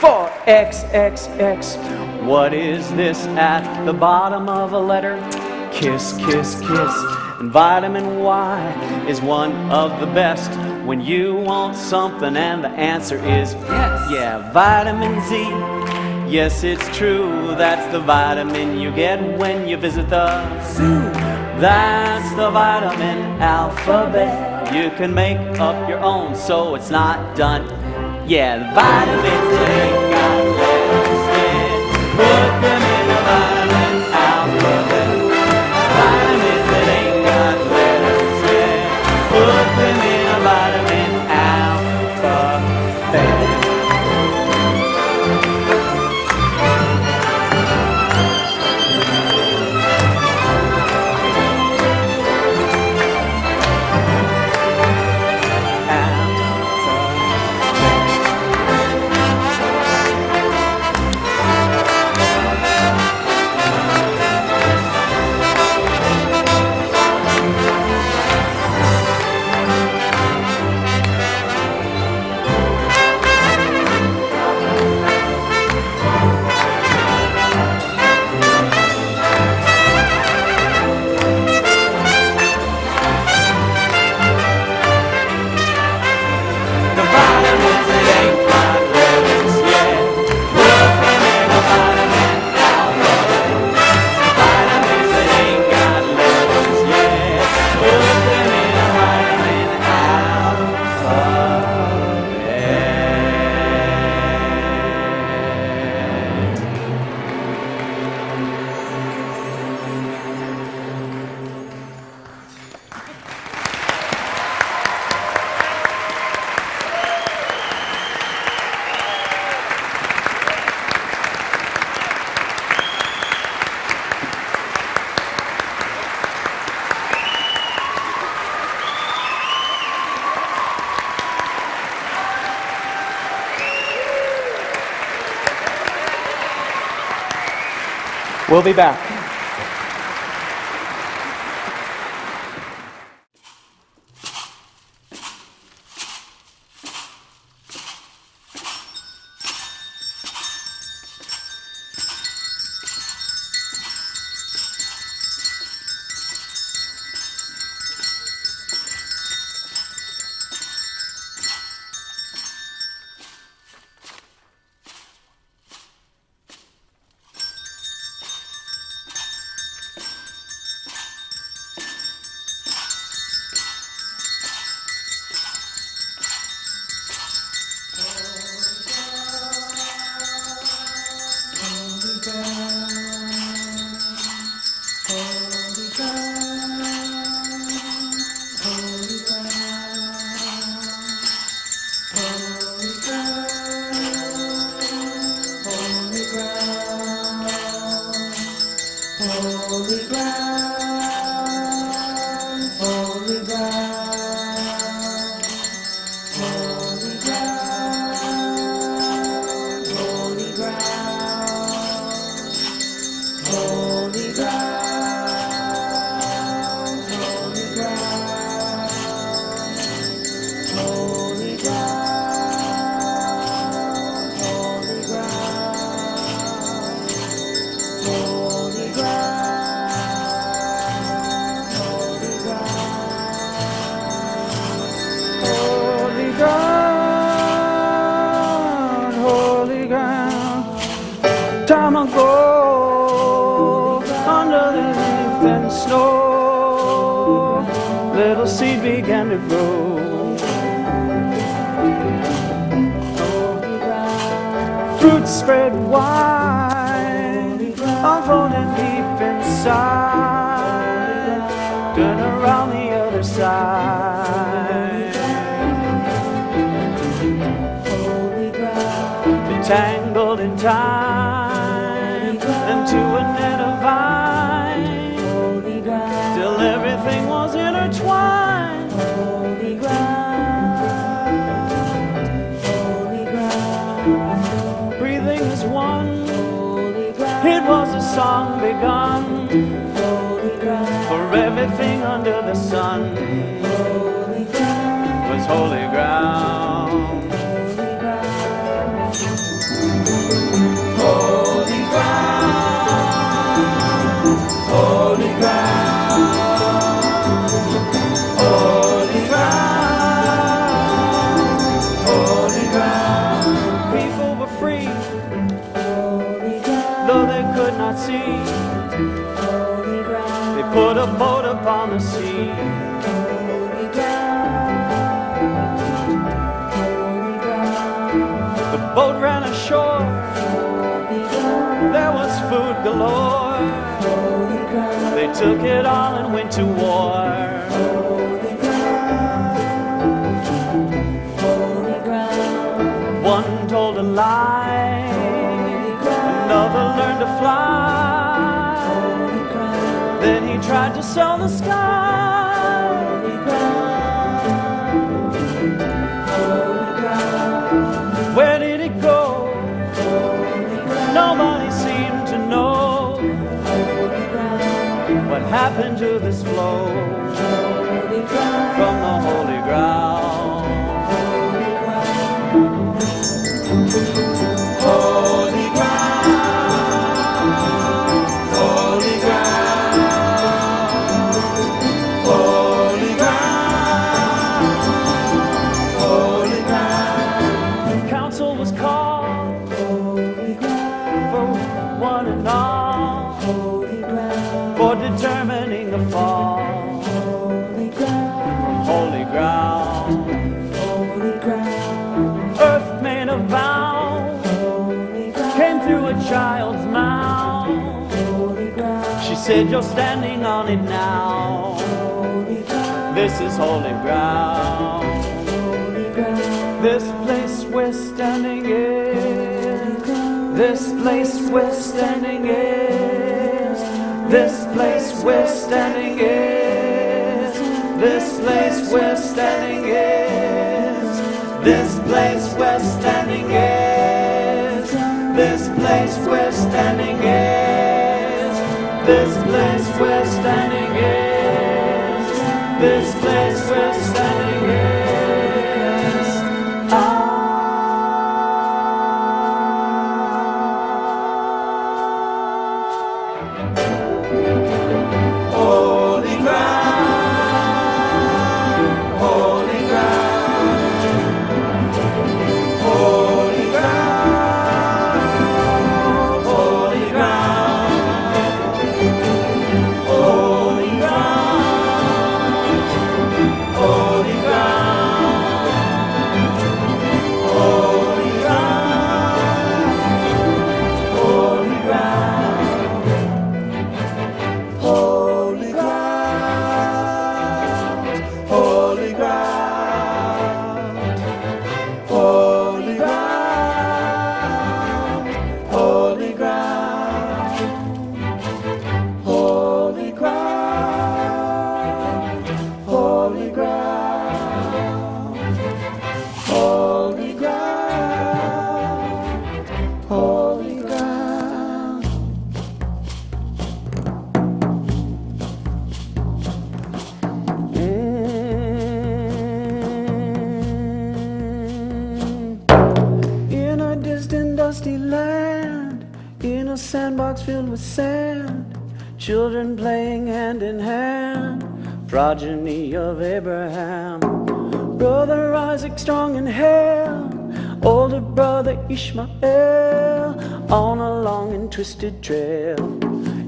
For XXX. What is this at the bottom of a letter? Kiss, kiss, kiss. And vitamin Y is one of the best when you want something and the answer is yes. Yeah, vitamin Z. Yes, it's true. That's the vitamin you get when you visit the zoo. That's the vitamin alphabet. You can make up your own so it's not done. Yeah, the vitamins that ain't got letters yet, put them in a vitamin alphabet. Vitamins that ain't got letters yet, put them in a vitamin alphabet. We'll be back. trees began to grow. Fruits spread wide, unfolded deep inside. Turn around the other side. Entangled in time into a net of vine, till everything was intertwined. Holy ground, breathing as one. It was a song begun for everything under the sun. Was holy ground. Holy ground, holy ground, holy ground, holy ground. People were free, though they could not see. They put a boat upon the sea. The boat ran ashore. There was food galore. They took it all and went to war. One told a lie, another learned to fly. Then he tried to sell the sky. Where did it go? Nobody seemed to know what happened to this flow from the holy ground. Holy ground, holy ground, holy ground, holy ground. Council was called for one and all, for determining the fall. Holy ground, earth made a vow, came through a child's mouth. She said, you're standing on it now. This is holy ground. This place we're standing in. This place we're standing in. This place we're standing in. This place we're standing in. This place we're standing in. This place we're standing in. This place we're standing in. This place we're standing in. Holy ground, holy ground, holy ground, holy ground, holy ground, holy sandbox filled with sand, children playing hand in hand, progeny of Abraham. Brother Isaac strong in hair, older brother Ishmael, on a long and twisted trail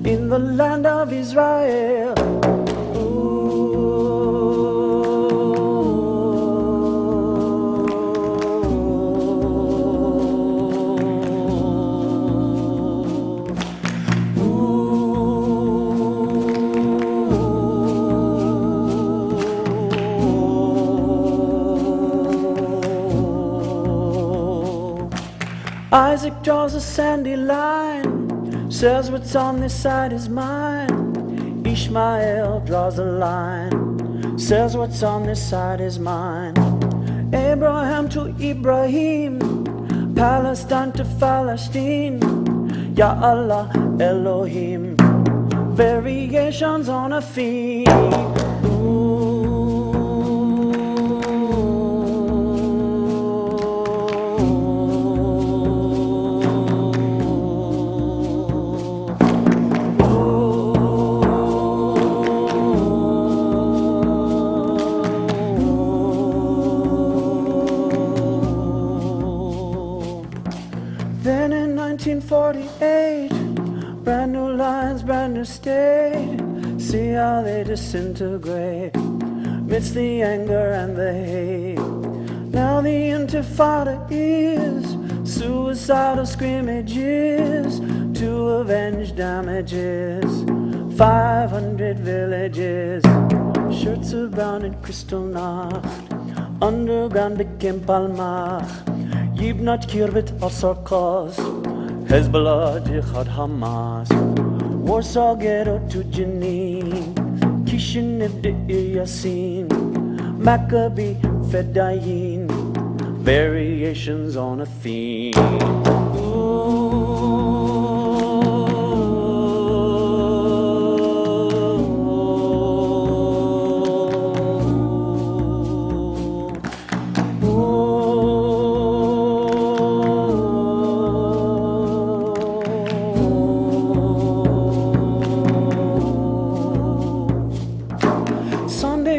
in the land of Israel. Ooh. Isaac draws a sandy line, says what's on this side is mine. Ishmael draws a line, says what's on this side is mine. Abraham to Ibrahim, Palestine to Palestine. Ya Allah Elohim, variations on a theme. Then in 1948, brand new lines, brand new state. See how they disintegrate amidst the anger and the hate. Now the intifada is suicidal scrimmages to avenge damages. 500 villages, shirts of brown and crystal nacht. Underground became Palmach. Yibnat Kirbit Asarkaz, Hezbollah, Jihad, Hamas, Warsaw Ghetto to Jenin, Kishinev de Yasin, Maccabee, Fedayeen, variations on a theme.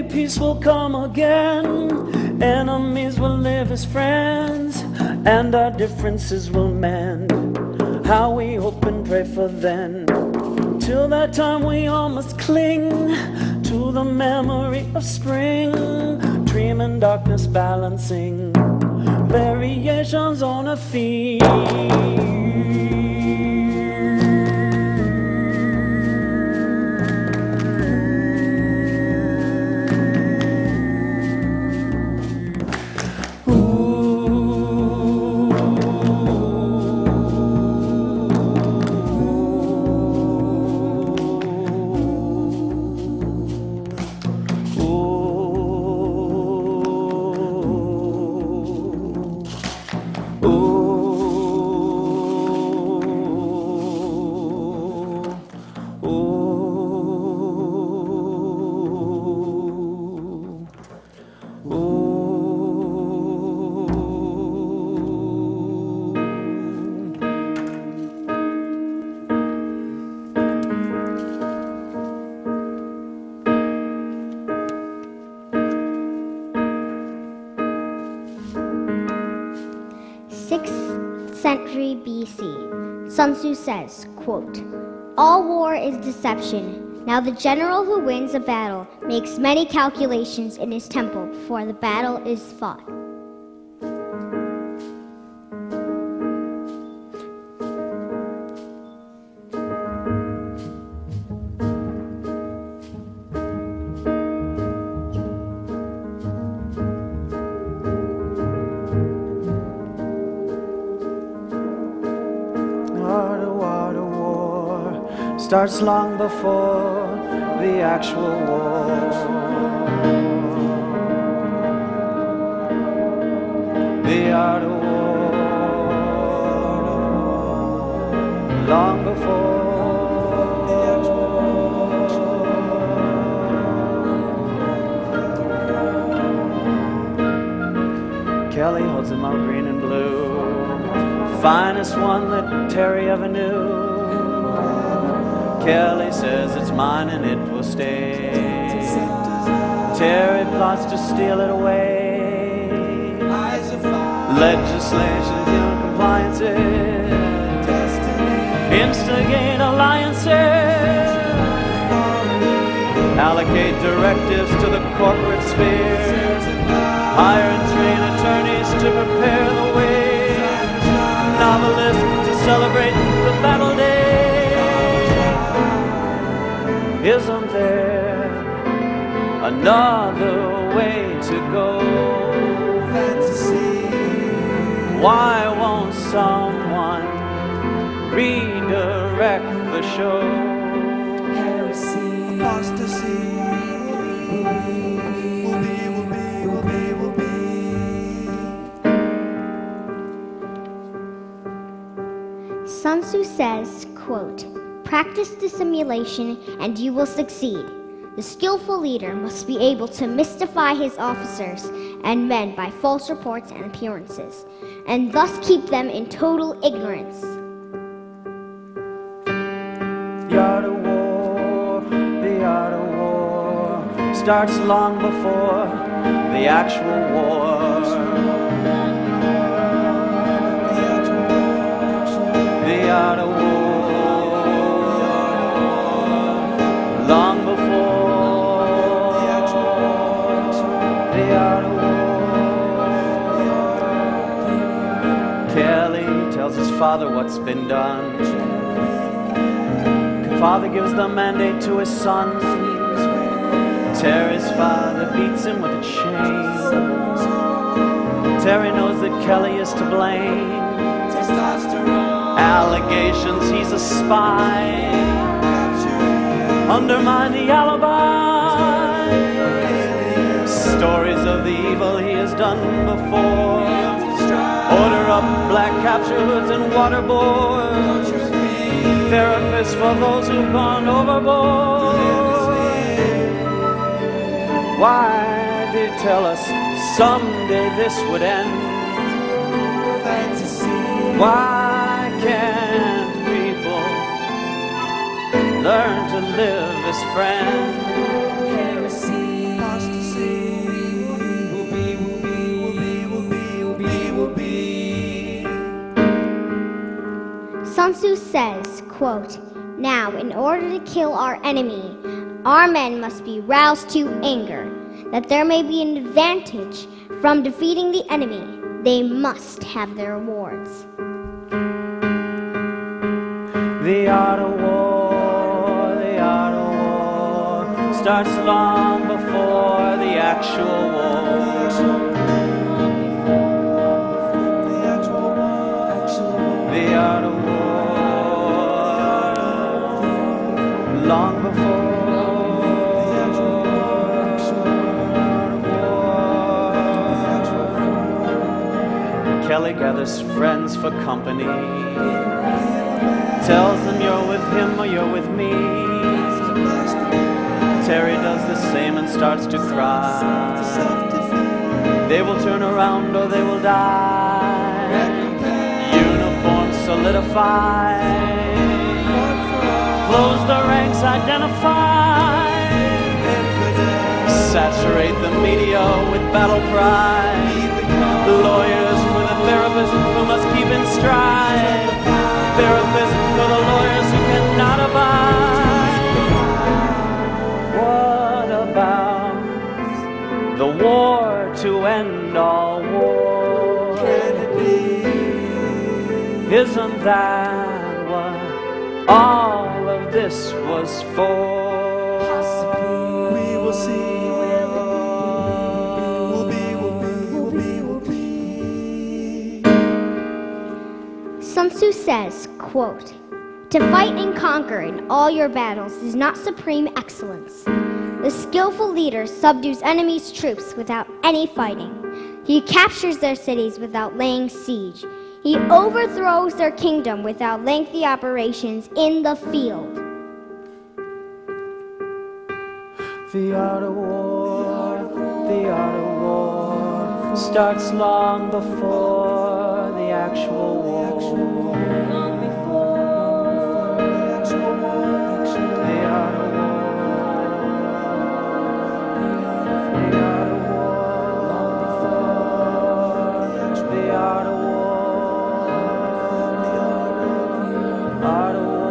Peace will come again, enemies will live as friends, and our differences will mend. How we hope and pray for then. Till that time we all must cling to the memory of spring, dream and darkness balancing, variations on a theme. Century BC, Sun Tzu says, quote, "All war is deception. Now the general who wins a battle makes many calculations in his temple before the battle is fought." Starts long before the actual war. The art of war, long before the actual war. Kelly holds them out green and blue, finest one that Terry ever knew. Kelly says it's mine and it will stay. Terry plots to steal it away. Legislation, human compliances, instigate alliances, allocate directives to the corporate sphere, hire and train attorneys to prepare the way, novelists to celebrate the battle day. Isn't there another way to go? Fantasy. Why won't someone redirect the show. Heresy, apostasy, will be. Sun Tzu says, quote, "Practice dissimulation and you will succeed. The skillful leader must be able to mystify his officers and men by false reports and appearances, and thus keep them in total ignorance." The art of war starts long before the actual war. The art of war, long before the art of war. Kelly tells his father what's been done. Father gives the mandate to his son. Terry's father beats him with a chain. Terry knows that Kelly is to blame. Allegations he's a spy. Undermine the alibi. Stories of the evil he has done before. Order up black capture hoods and waterboards. Therapists for those who've gone overboard. Why did he tell us someday this would end? Why can't people learn to live as friends? Heresy, apostasy, will be. Sun Tzu says, quote, "Now, in order to kill our enemy, our men must be roused to anger. That there may be an advantage from defeating the enemy, they must have their rewards." The art of war starts long before the actual war. The art of war, long before. Kelly gathers friends for company. Tells them you're with him or you're with me. Terry does the same and starts to cry. They will turn around or they will die. Uniforms solidify. Close the ranks, identify. Saturate the media with battle cry. Lawyers for the therapists who must keep in stride. Therapists for the lawyers who cannot abide. What about the war to end all war? Can it be? Isn't that what all of this was for? We will see. Sun Tzu says, quote, "To fight and conquer in all your battles is not supreme excellence. The skillful leader subdues enemy's troops without any fighting. He captures their cities without laying siege. He overthrows their kingdom without lengthy operations in the field." The art of war starts long before the actual war. Long before the actual war. The art of war. The art of war. Long before the art of war. Art of war.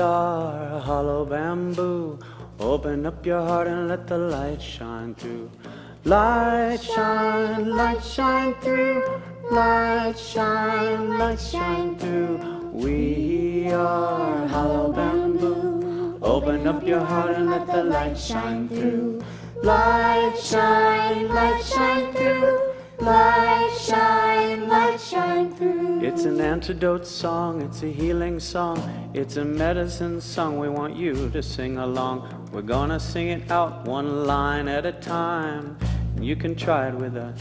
are hollow bamboo. Open up your heart and let the light shine through. Light shine through. Light shine through. We are hollow bamboo. Open up your heart and let the light shine through. Light shine through. Light shine through. It's an antidote song, it's a healing song, it's a medicine song. We want you to sing along. We're gonna sing it out one line at a time. You can try it with us.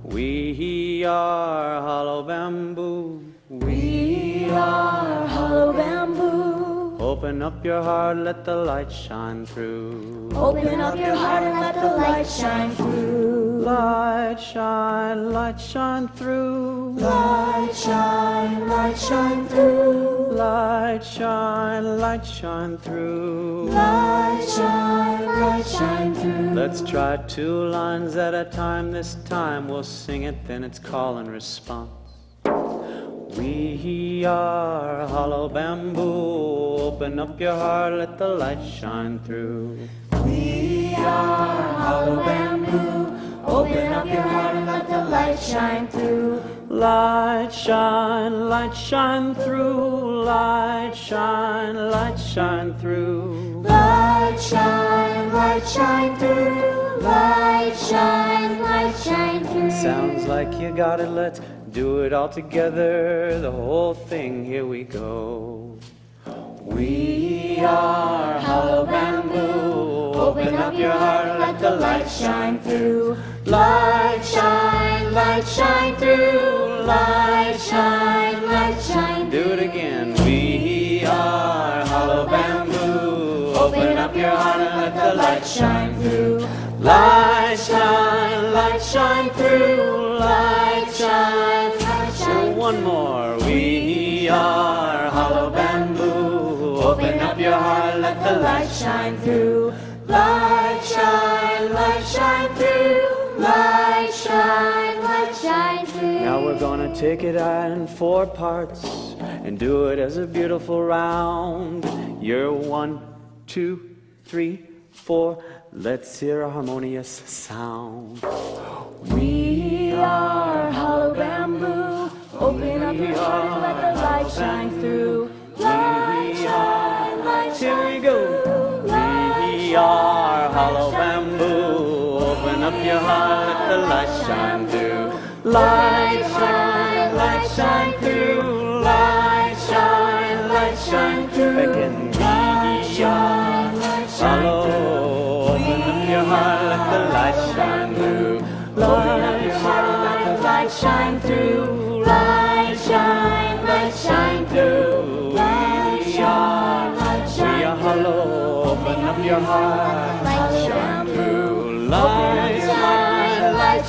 We are hollow bamboo. We are hollow bamboo. Open up your heart, let the light shine through. Open up your heart and let the light shine through. Light shine through. Light shine through. Light shine through. Light shine through. Let's try 2 lines at a time. This time we'll sing it, then it's call and response. We are hollow bamboo. Open up your heart, let the light shine through. We are hollow bamboo. Open up your heart and let the light shine through. Light shine through. Light shine through. Light shine through. Light shine through. Sounds like you got it, let's do it all together, the whole thing, here we go. We are hollow bamboo. Open up your heart and let the light shine through. Light shine through. Light shine Do it again. We are hollow bamboo. Open up your heart and let the light shine through. Light shine through. Light shine. One more. We are hollow bamboo. Open up your heart, let the light shine through. Light shine through. Light shine through. Now we're gonna take it in 4 parts and do it as a beautiful round. You're 1, 2, 3, 4. Let's hear a harmonious sound. We are hollow bamboo. Open up your heart and let the light shine through. Light shine Here we go. We are hollow bamboo. Open up your heart, let the light shine through. Light shine through. Light shine through. Again, we are hollow. Open up your heart, let the light shine through. Open up your heart and let the light shine through. Light shine through. We are hollow. Open up your heart, light shine through. Light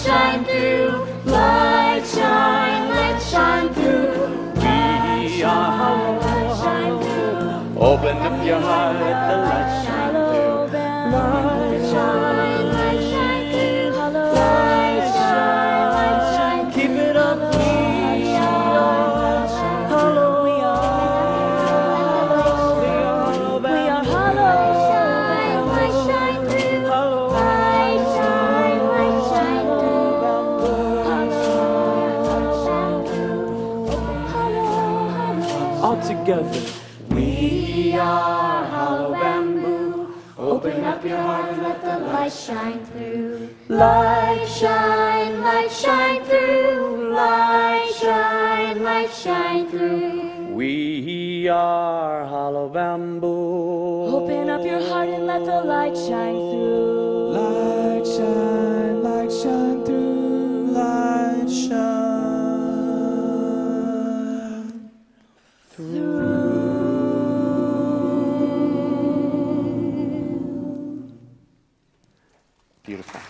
shine through. Light shine through. We are hollow. Open up your heart, let the light shine through. Light shine through. Light shine. Keep it up. We are hollow. We are hollow. We are hollow. Light shine through. Light shine through. All together. We are hollow bamboo. Open up your heart and let the light shine through. Light Shine through. Light shine through. We are hollow bamboo. Open up your heart and let the light shine through. Light shine through, light shine through. Beautiful.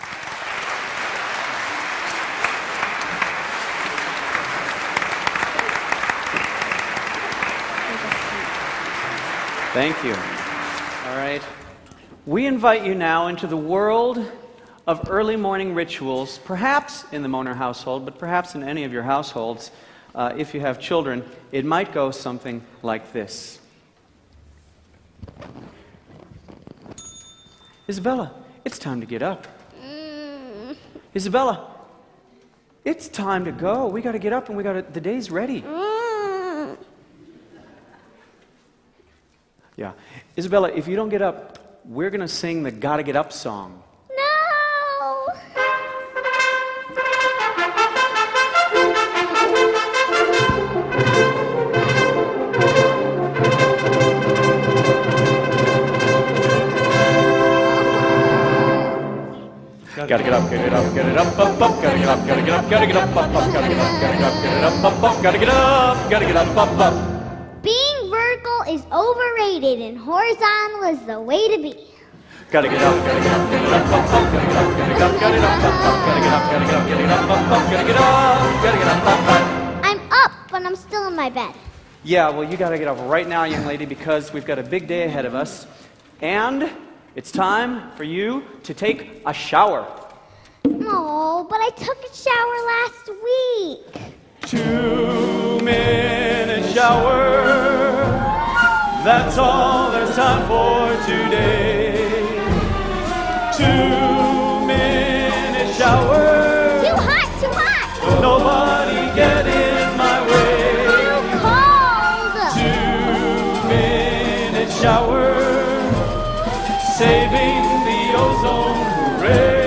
Thank you. All right. We invite you now into the world of early morning rituals, perhaps in the Moner household, but perhaps in any of your households. If you have children, it might go something like this. Isabella, it's time to get up. Isabella, it's time to go. We got to get up and the day's ready. Yeah. Isabella, if you don't get up, we're going to sing the Gotta Get Up song. No! Gotta get up, get it up, get it up, up, up, gotta get up, gotta get up, gotta get up, up, up, gotta get up, gotta get up, get it up, up, up, gotta get up, gotta get up, up, up. Being vertical is overrated and horizontal is the way to be. Gotta get up, gotta get up, get it up, up, up, gotta get up, gotta get up, gotta get up, up, up, gotta get up, gotta get up, get it up, up, up, gotta get up, gotta get up, up, up. I'm up, but I'm still in my bed. Yeah, well, you gotta get up right now, young lady, because we've got a big day ahead of us. And it's time for you to take a shower. No, but I took a shower last week. 2-minute shower. That's all there's time for today. 2-minute shower. Too hot, too hot. Nobody get in my way. Too cold. 2-minute shower. Saving the ozone, hooray!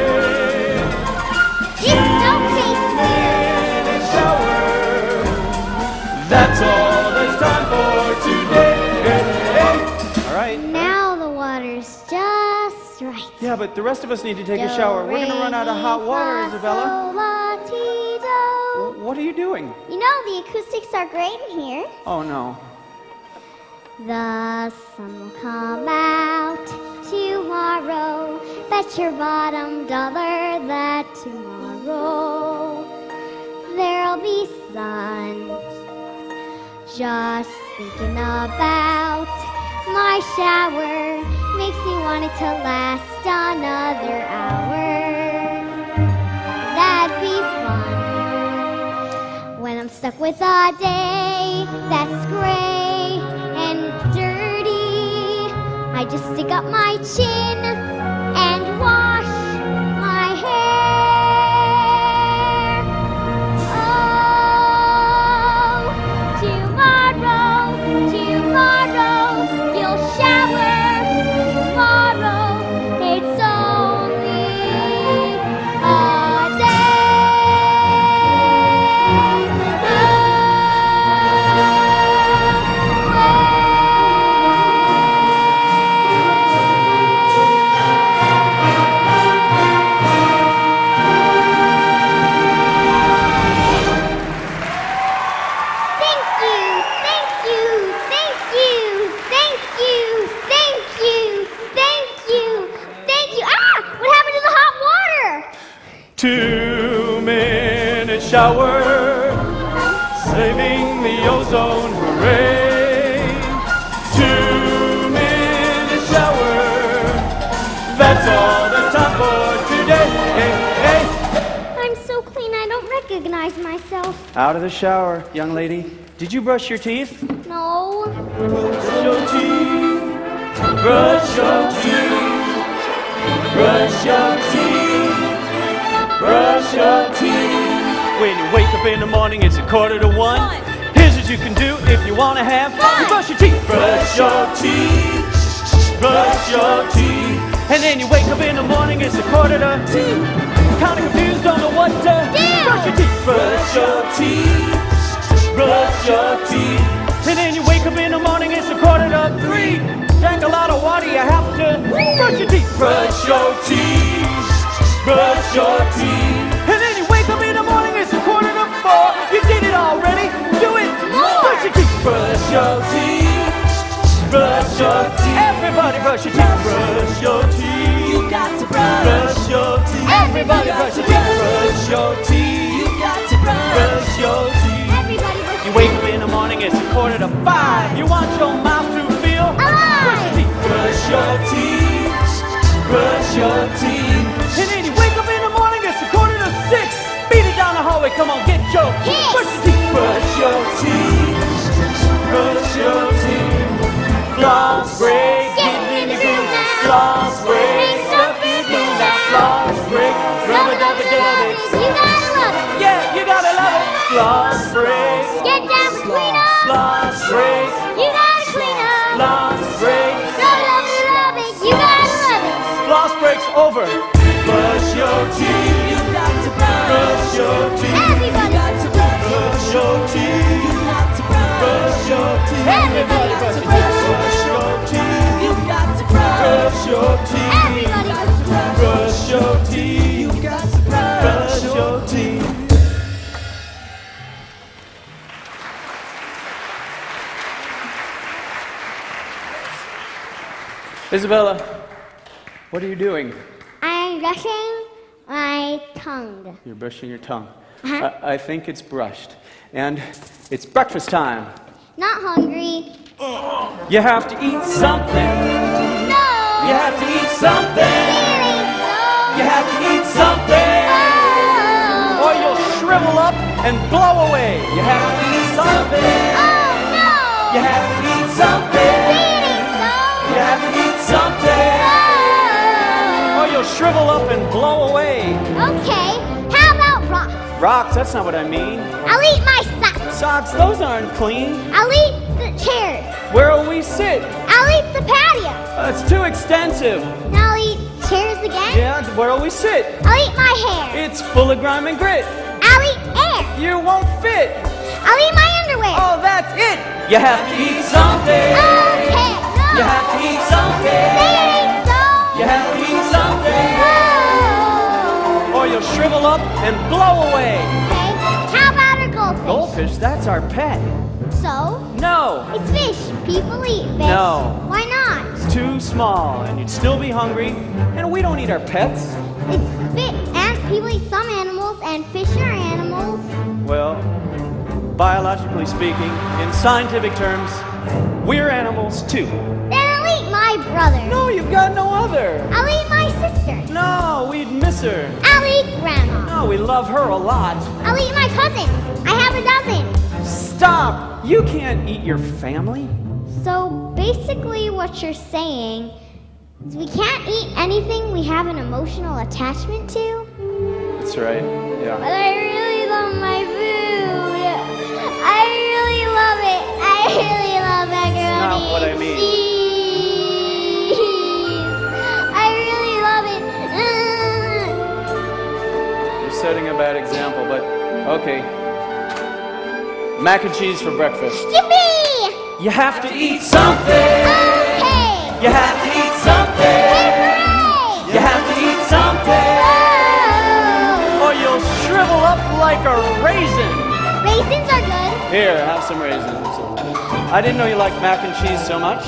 That's all there's time for today. All right. Now the water's just right. Yeah, but the rest of us need to take a shower. We're going to run out of hot water, Isabella. What are you doing? You know, the acoustics are great in here. Oh, no. The sun will come out tomorrow. Bet your bottom dollar that tomorrow there'll be sun. Just thinking about my shower makes me want it to last another hour. That'd be fun. When I'm stuck with a day that's gray and dirty, I just stick up my chin and wash my hair. Tomorrow, you'll shower. Tomorrow, it's only a day shower, saving the ozone, hooray. 2-minute shower, that's all there's time for today. I'm so clean I don't recognize myself. Out of the shower, young lady. Did you brush your teeth? No. Brush your teeth, brush your teeth, brush your teeth, brush your teeth. When you wake up in the morning, it's 1:45. Here's what you can do if you want to have fun. You brush your teeth, brush your teeth, brush your teeth. And then you wake up in the morning, it's 1:45. Kind of confused, don't know what to do. Brush your teeth, brush your teeth, brush your teeth. And then you wake up in the morning, it's 2:45. Drank a lot of water, you have to brush your teeth, brush your teeth, brush your teeth. And then you wake up in the morning, it's 3:45. You did it already, do it more. Brush your teeth, brush your teeth, brush your teeth. Everybody brush your teeth, brush your teeth. You got to brush your teeth. Everybody brush your teeth, brush your teeth. You got to brush your teeth. Everybody brush You wake up in the morning, it's 4:45. You want your mouth to feel alive. Brush your teeth, brush your teeth. And then you wake up in the morning, it's 5:45. Beat it down the hallway, come on, get your brush your teeth, brush your teeth, brush your teeth. Floss break, get in the groove, floss break. clean up. Floss breaks. You gotta clean up. Floss breaks. Gotta love it, love it. You gotta love it. Floss breaks over. Brush your teeth. You got to brush. Brush your teeth. Everybody. Brush your teeth. You got to brush. Brush your teeth. Everybody. Brush your teeth. You got to brush. Brush your teeth. Everybody. Brush your teeth. You got to brush. Brush your teeth. Isabella, what are you doing? I'm brushing my tongue. You're brushing your tongue. Uh-huh. I think it's brushed. And it's breakfast time. Not hungry. You have to eat something. No. You have to eat something. Feeling so. You have to eat something. Oh. Or you'll shrivel up and blow away. You have to eat something. Oh no. You have to eat something. Feeling so. You have to eat something. Oh. Or you'll shrivel up and blow away. Okay. How about rocks? Rocks, that's not what I mean. I'll eat my socks. Socks, those aren't clean. I'll eat the chairs. Where'll we sit? I'll eat the patio. It's too extensive. Now I'll eat chairs again. Yeah, where'll we sit? I'll eat my hair. It's full of grime and grit. I'll eat air. You won't fit. I'll eat my underwear. Oh, that's it. You have to eat something. Okay. No. You have to eat something. Feeling so. You have to eat something. Oh. Or you'll shrivel up and blow away. Okay. How about a goldfish? Goldfish, that's our pet. So? No, It's fish. People eat fish. No. Why not? it's too small and you'd still be hungry. And we don't eat our pets. It's fish. And people eat some animals, and fish are animals. Well, biologically speaking, in scientific terms, we're animals too. Then I'll eat my brother. No, you've got no other. I'll eat my sister. No, we'd miss her. I'll eat grandma. No, we love her a lot. I'll eat my cousins. I have a dozen. Stop! You can't eat your family. So basically what you're saying is we can't eat anything we have an emotional attachment to? That's right, yeah. But I really love my food. I really love it. I really love macaroni not what I and mean. cheese. I really love it. You're setting a bad example, but okay. Mac and cheese for breakfast. Yippee! You have to eat something. Okay. You have to eat something. Hooray! You have to eat something. Oh. Or you'll shrivel up like a raisin. Raisins are good. Here, have some raisins. I didn't know you liked mac and cheese so much.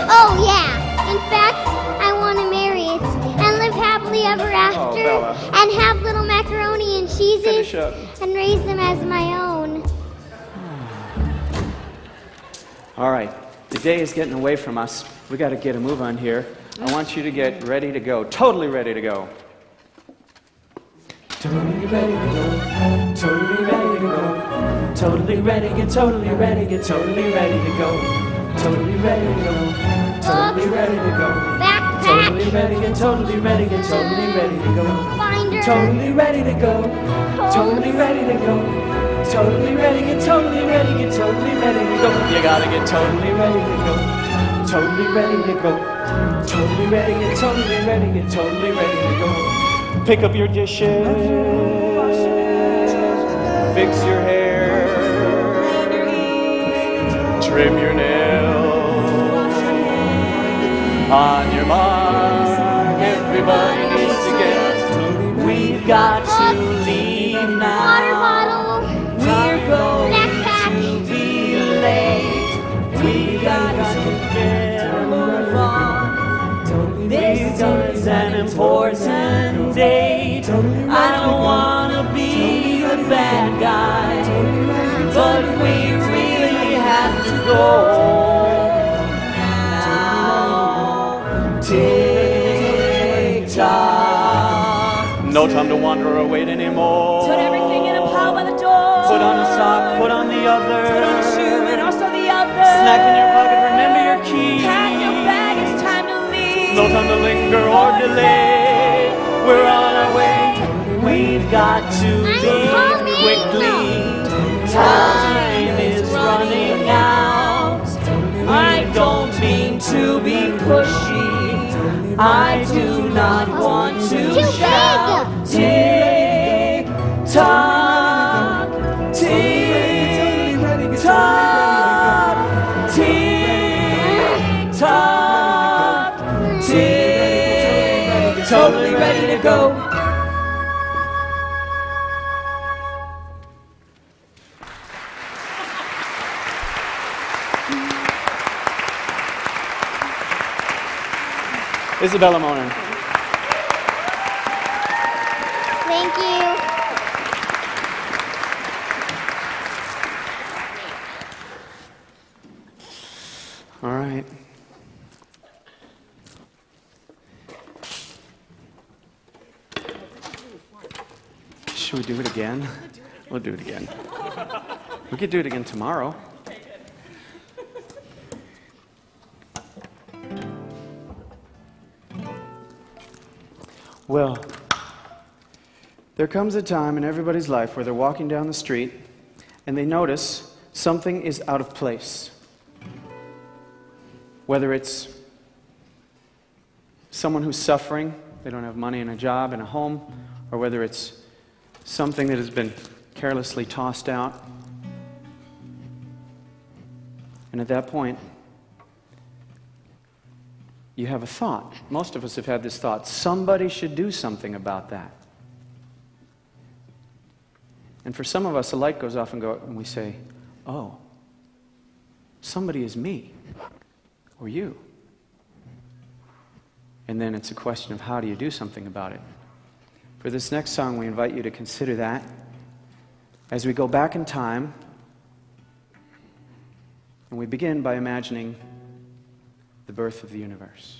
Oh yeah. In fact, I want to marry it and live happily ever after, Bella. and have little macaroni and cheeses Finish up. and raise them as my own. All right, the day is getting away from us. We got to get a move on here. I want you to get ready to go, totally ready to go. Totally ready to go, totally ready to go. Totally ready, get totally ready, get totally ready to go. Totally ready to go, totally ready to go. Backpack. Totally ready, get totally ready, get totally ready to go. Binder. Totally ready to go, totally ready to go. Totally ready, get totally ready, get totally ready to go. You gotta get totally ready to go. Totally ready to go. Totally ready, get totally ready, get totally ready to go. Pick up your dishes. Fix your hair. Trim your nails. On your mark, everybody needs to get. We've got to leave Water now. bottle. We're going Backpack. to be late. We got to move on. This is an important date. I don't want to be the bad guy, but we really have to go now. Tick tock. No time to wander or wait anymore. Put everything in a pile by the door. Put on a sock, put on the other. Put on a shoe and also the other. Snack in your pocket, remember your key. Pack your bag, it's time to leave. No time to linger or delay. We're on our way. We've got to leave quickly. Time is running pushy. I do not want to Too shout. Tick tock, tick tock, tick tock, tick. Totally ready to go. Isabella Monin. Thank you. All right. Should we do it again? We'll do it again. We could do it again tomorrow. Well, there comes a time in everybody's life where they're walking down the street and they notice something is out of place. Whether it's someone who's suffering, they don't have money and a job and a home, or whether it's something that has been carelessly tossed out. And at that point, you have a thought. Most of us have had this thought. Somebody should do something about that. And for some of us, a light goes off and we say, oh, somebody is me or you. And then it's a question of how do you do something about it. For this next song, we invite you to consider that as we go back in time, and we begin by imagining the birth of the universe.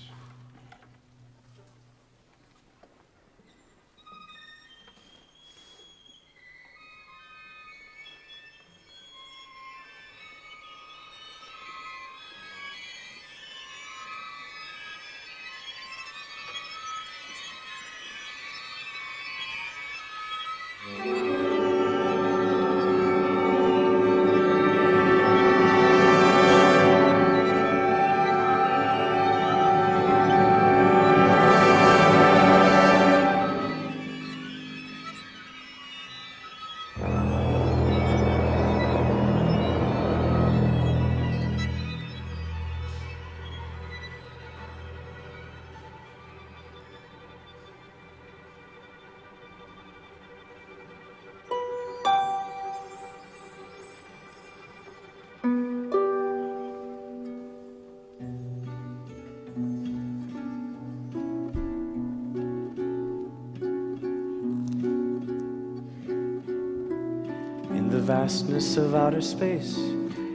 The vastness of outer space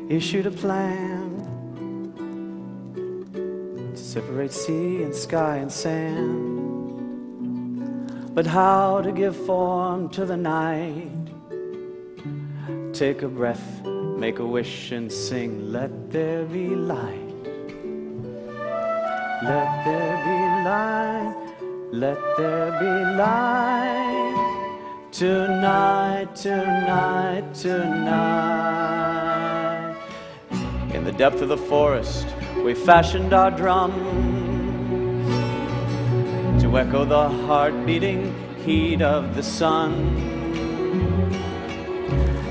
issued a plan to separate sea and sky and sand. But how to give form to the night? Take a breath, make a wish and sing, let there be light. Let there be light, let there be light. Tonight, tonight, tonight. In the depth of the forest, we fashioned our drums to echo the heart-beating heat of the sun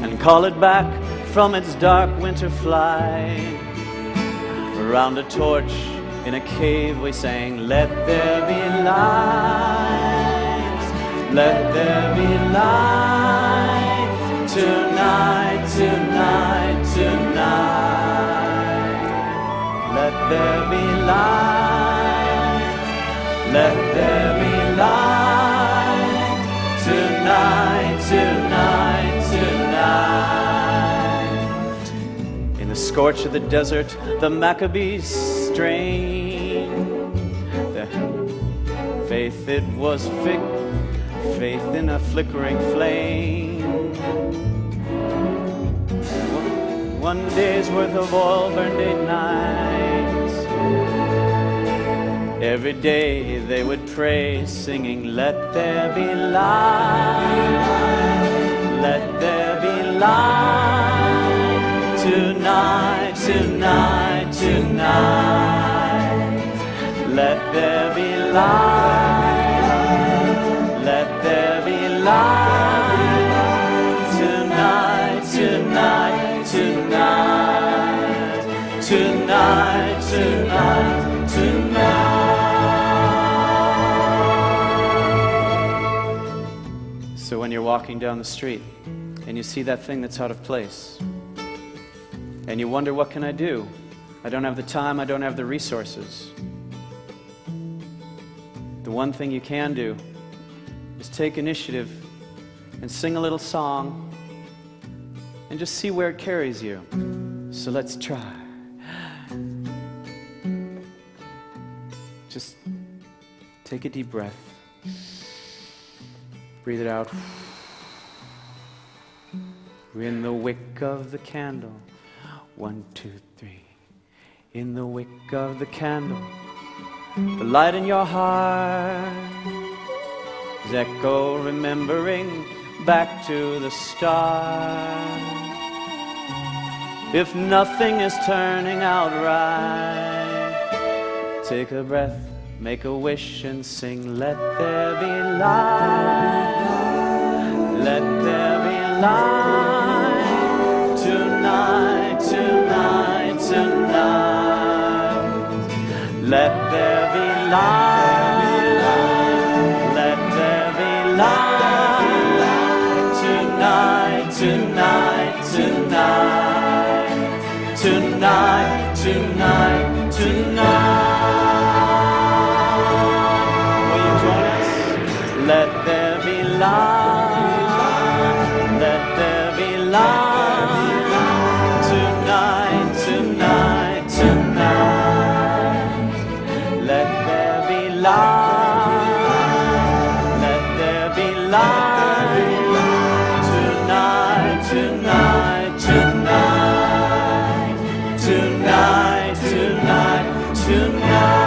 and call it back from its dark winter flight. Around a torch in a cave we sang, let there be light. Let there be light tonight, tonight, tonight. Let there be light. Let there be light tonight, tonight, tonight. In the scorch of the desert, the Maccabees strain. Their faith, it was fixed. Faith in a flickering flame. One day's worth of oil burned 8 nights. Every day they would pray, singing, let there be light. Let there be light tonight, tonight, tonight. there be light. Let there be light. Tonight, tonight, tonight. Tonight, tonight, tonight. So when you're walking down the street and you see that thing that's out of place, and you wonder, what can I do? I don't have the time, I don't have the resources. The one thing you can do is take initiative and sing a little song and just see where it carries you. So let's try. Just take a deep breath. Breathe it out. We're in the wick of the candle. 1, 2, 3. In the wick of the candle, the light in your heart is echo, remembering back to the start. If nothing is turning out right, take a breath, make a wish and sing, let there be light. Let there be light. Tonight, tonight, tonight. Let there be light. Let there be light. Tonight, tonight, tonight. Tonight, tonight, tonight. Will you join us? Let there be light. Let there be light. Tonight, tonight, tonight. Let there be light. Let there be light. Tonight, tonight, tonight. Tonight, tonight, tonight.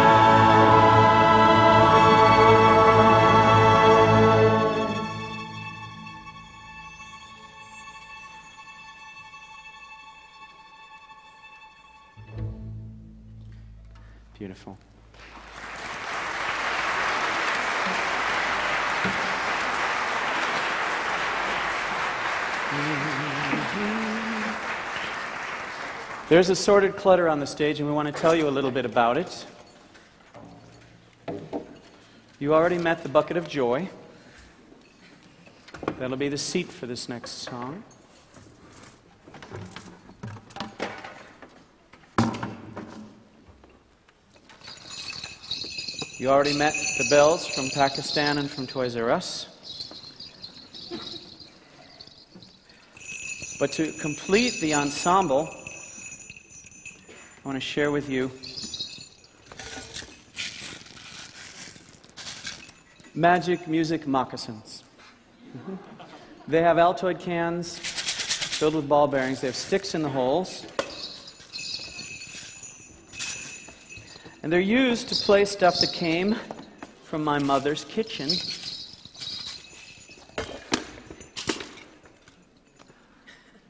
Beautiful. There's assorted clutter on the stage, and we want to tell you a little bit about it. You already met the bucket of joy. That'll be the seat for this next song. You already met the bells from Pakistan and from Toys R Us. But to complete the ensemble, I want to share with you magic music moccasins. They have Altoid cans filled with ball bearings. They have sticks in the holes. And they're used to play stuff that came from my mother's kitchen.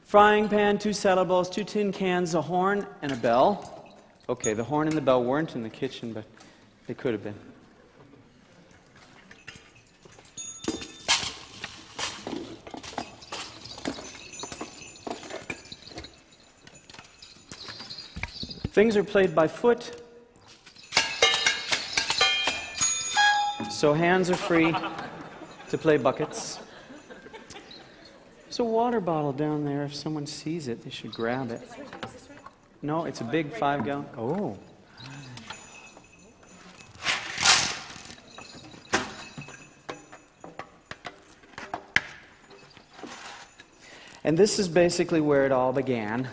Frying pan, 2 salad bowls, 2 tin cans, a horn, and a bell. Okay, the horn and the bell weren't in the kitchen, but they could have been. Things are played by foot, so hands are free to play buckets. There's a water bottle down there. If someone sees it, they should grab it. No, it's a big 5-gallon. Oh. And this is basically where it all began.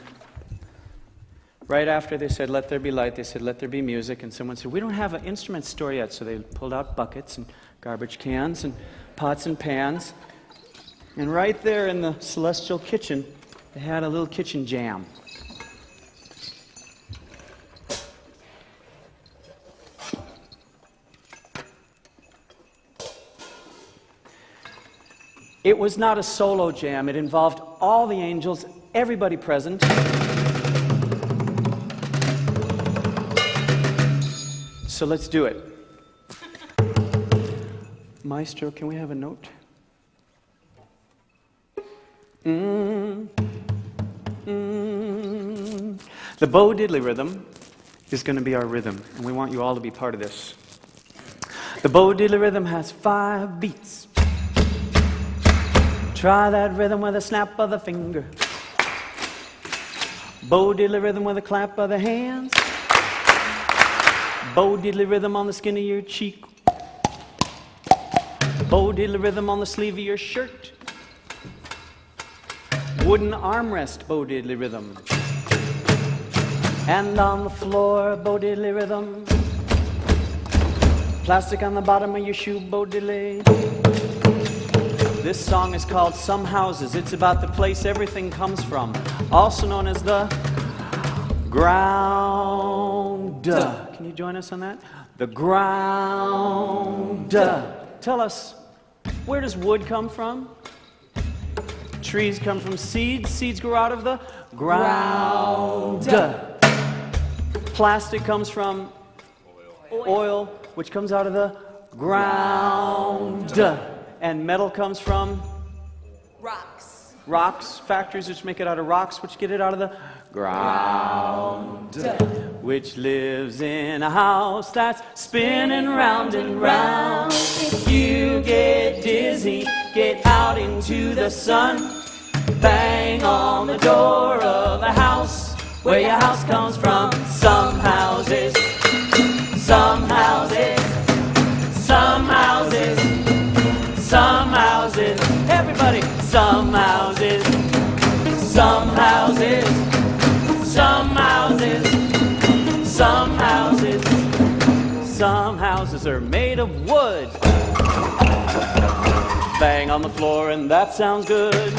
Right after they said, let there be light, they said, let there be music. And someone said, we don't have an instrument store yet. So they pulled out buckets and garbage cans and pots and pans. And right there in the celestial kitchen, they had a little kitchen jam. It was not a solo jam. It involved all the angels, everybody present. So let's do it. Maestro, can we have a note? The Bo Diddley rhythm is going to be our rhythm, and we want you all to be part of this. The Bo Diddley rhythm has 5 beats. Try that rhythm with a snap of the finger. Bo Diddley rhythm with a clap of the hands. Bo Diddley rhythm on the skin of your cheek. Bo Diddley rhythm on the sleeve of your shirt. Wooden armrest Bo Diddley rhythm. And on the floor, Bo Diddley rhythm. Plastic on the bottom of your shoe, Bo Diddley. This song is called Some Houses. It's about the place everything comes from, also known as the ground. Can you join us on that? The ground. Tell us, where does wood come from? Trees come from seeds. Seeds grow out of the ground. Plastic comes from oil, which comes out of the ground. And metal comes from rocks. Rocks, factories which make it out of rocks, which get it out of the ground. Which lives in a house that's spinning round and round. If you get dizzy, get out into the sun. Bang on the door of the house where your house comes from. Some houses, some houses, some houses, some houses. Everybody, some houses, some houses, some houses, some houses. Some houses are made of wood. Bang on the floor and that sounds good.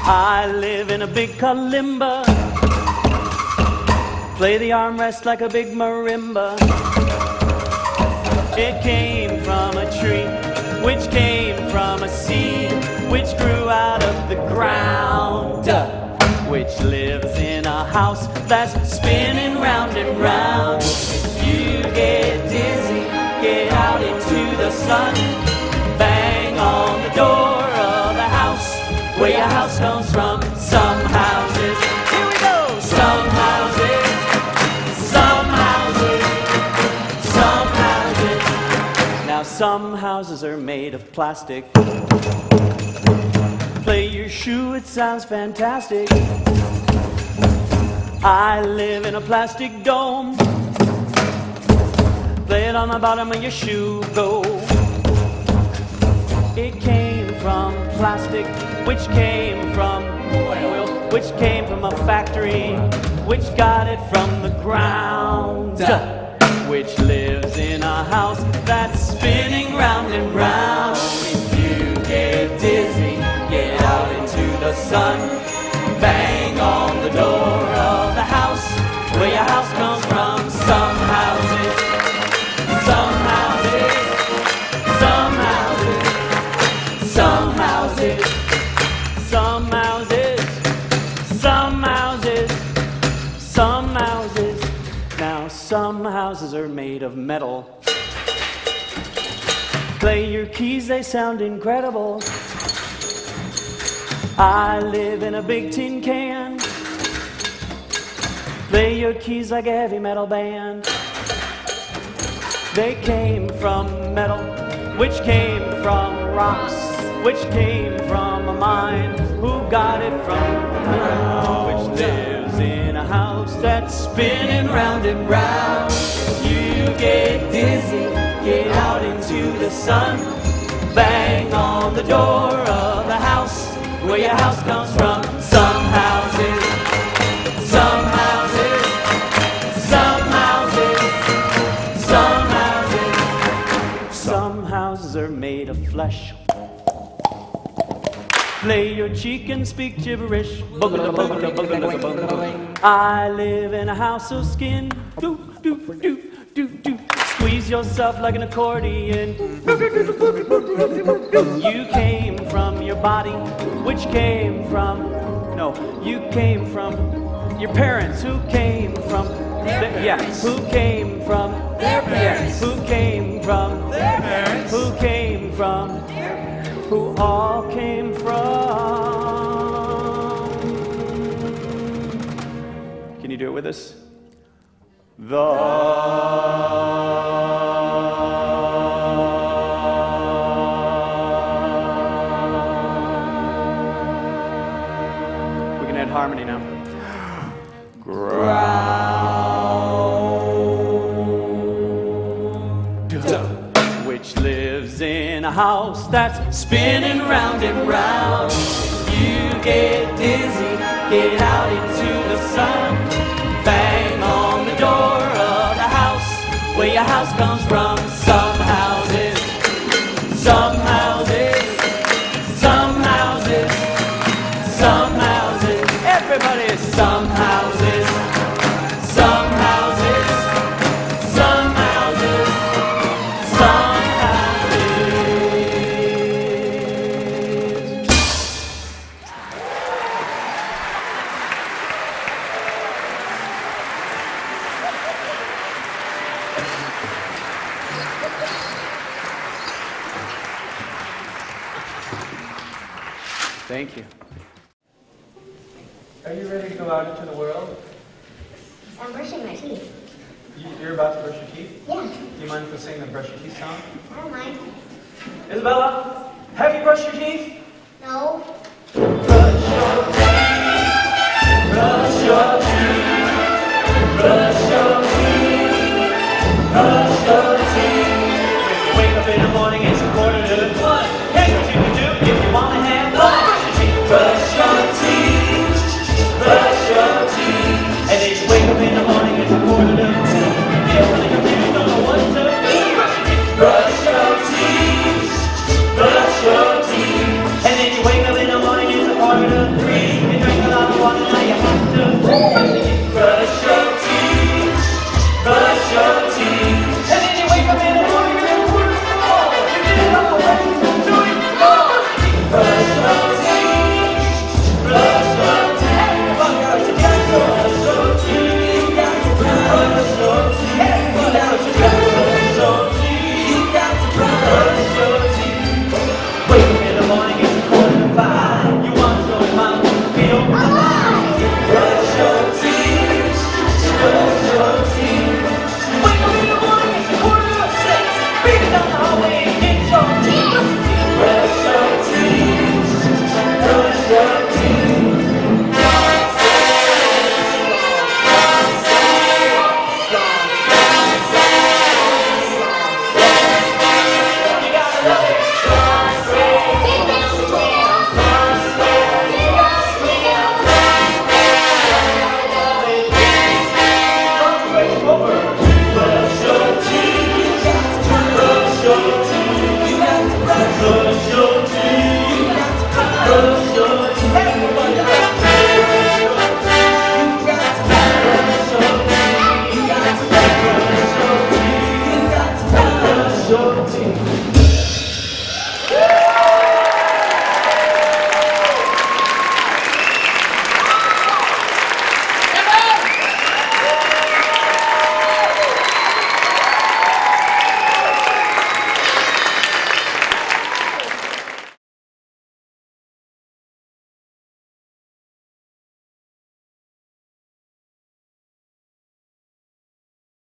I live in a big kalimba. Play the armrest like a big marimba. It came from a tree, which came from a seed, which grew out of the ground, which lives in a house that's spinning round and round. If you get dizzy, get out into the sun. Bang on the door of the house where your house comes from. Some houses, here we go. Some houses, some houses, some houses. Now some houses are made of plastic. Play your shoe, it sounds fantastic. I live in a plastic dome. Play it on the bottom of your shoe, go. It came from plastic, which came from oil, which came from a factory, which got it from the ground, which lives in a house that's spinning round and round. If you get dizzy, get out into the sun. Bang on the door of the house where your house comes from. Some houses, some houses, some houses, some houses, some houses, some houses, some houses. Now some houses are made of metal. Play your keys, they sound incredible. I live in a big tin can. Play your keys like a heavy metal band. They came from metal, which came from rocks, which came from a mine. Who got it from the ground? Which lives in a house that's spinning round and round. You get dizzy, get out into the sun. Bang on the door of the house where your house comes from. Some houses, some houses, some houses, some houses. Some houses are made of flesh. Play your cheek and speak gibberish. I live in a house of skin. Do, do, do, do, do. Squeeze yourself like an accordion. You came from your body, which came from, no, you came from your parents, who came from, their parents. Yeah, who came from Their parents. Who came from Their from, who all came from. Can you do it with us? We can add harmony now. Which lives in a house that's spinning round and round. You get dizzy, get out into the sun. Bang on the door of the house where your house comes from. Some houses, some houses, some houses, some houses. Everybody, some houses, some houses, some houses, some Thank you. Are you ready to go out into the world? I'm brushing my teeth. You're about to brush your teeth? Yeah, Do you mind if we sing the Brush Your Teeth song? I don't mind. Isabella, have you brushed your teeth? No. Brush your teeth, brush your teeth, brush your teeth, brush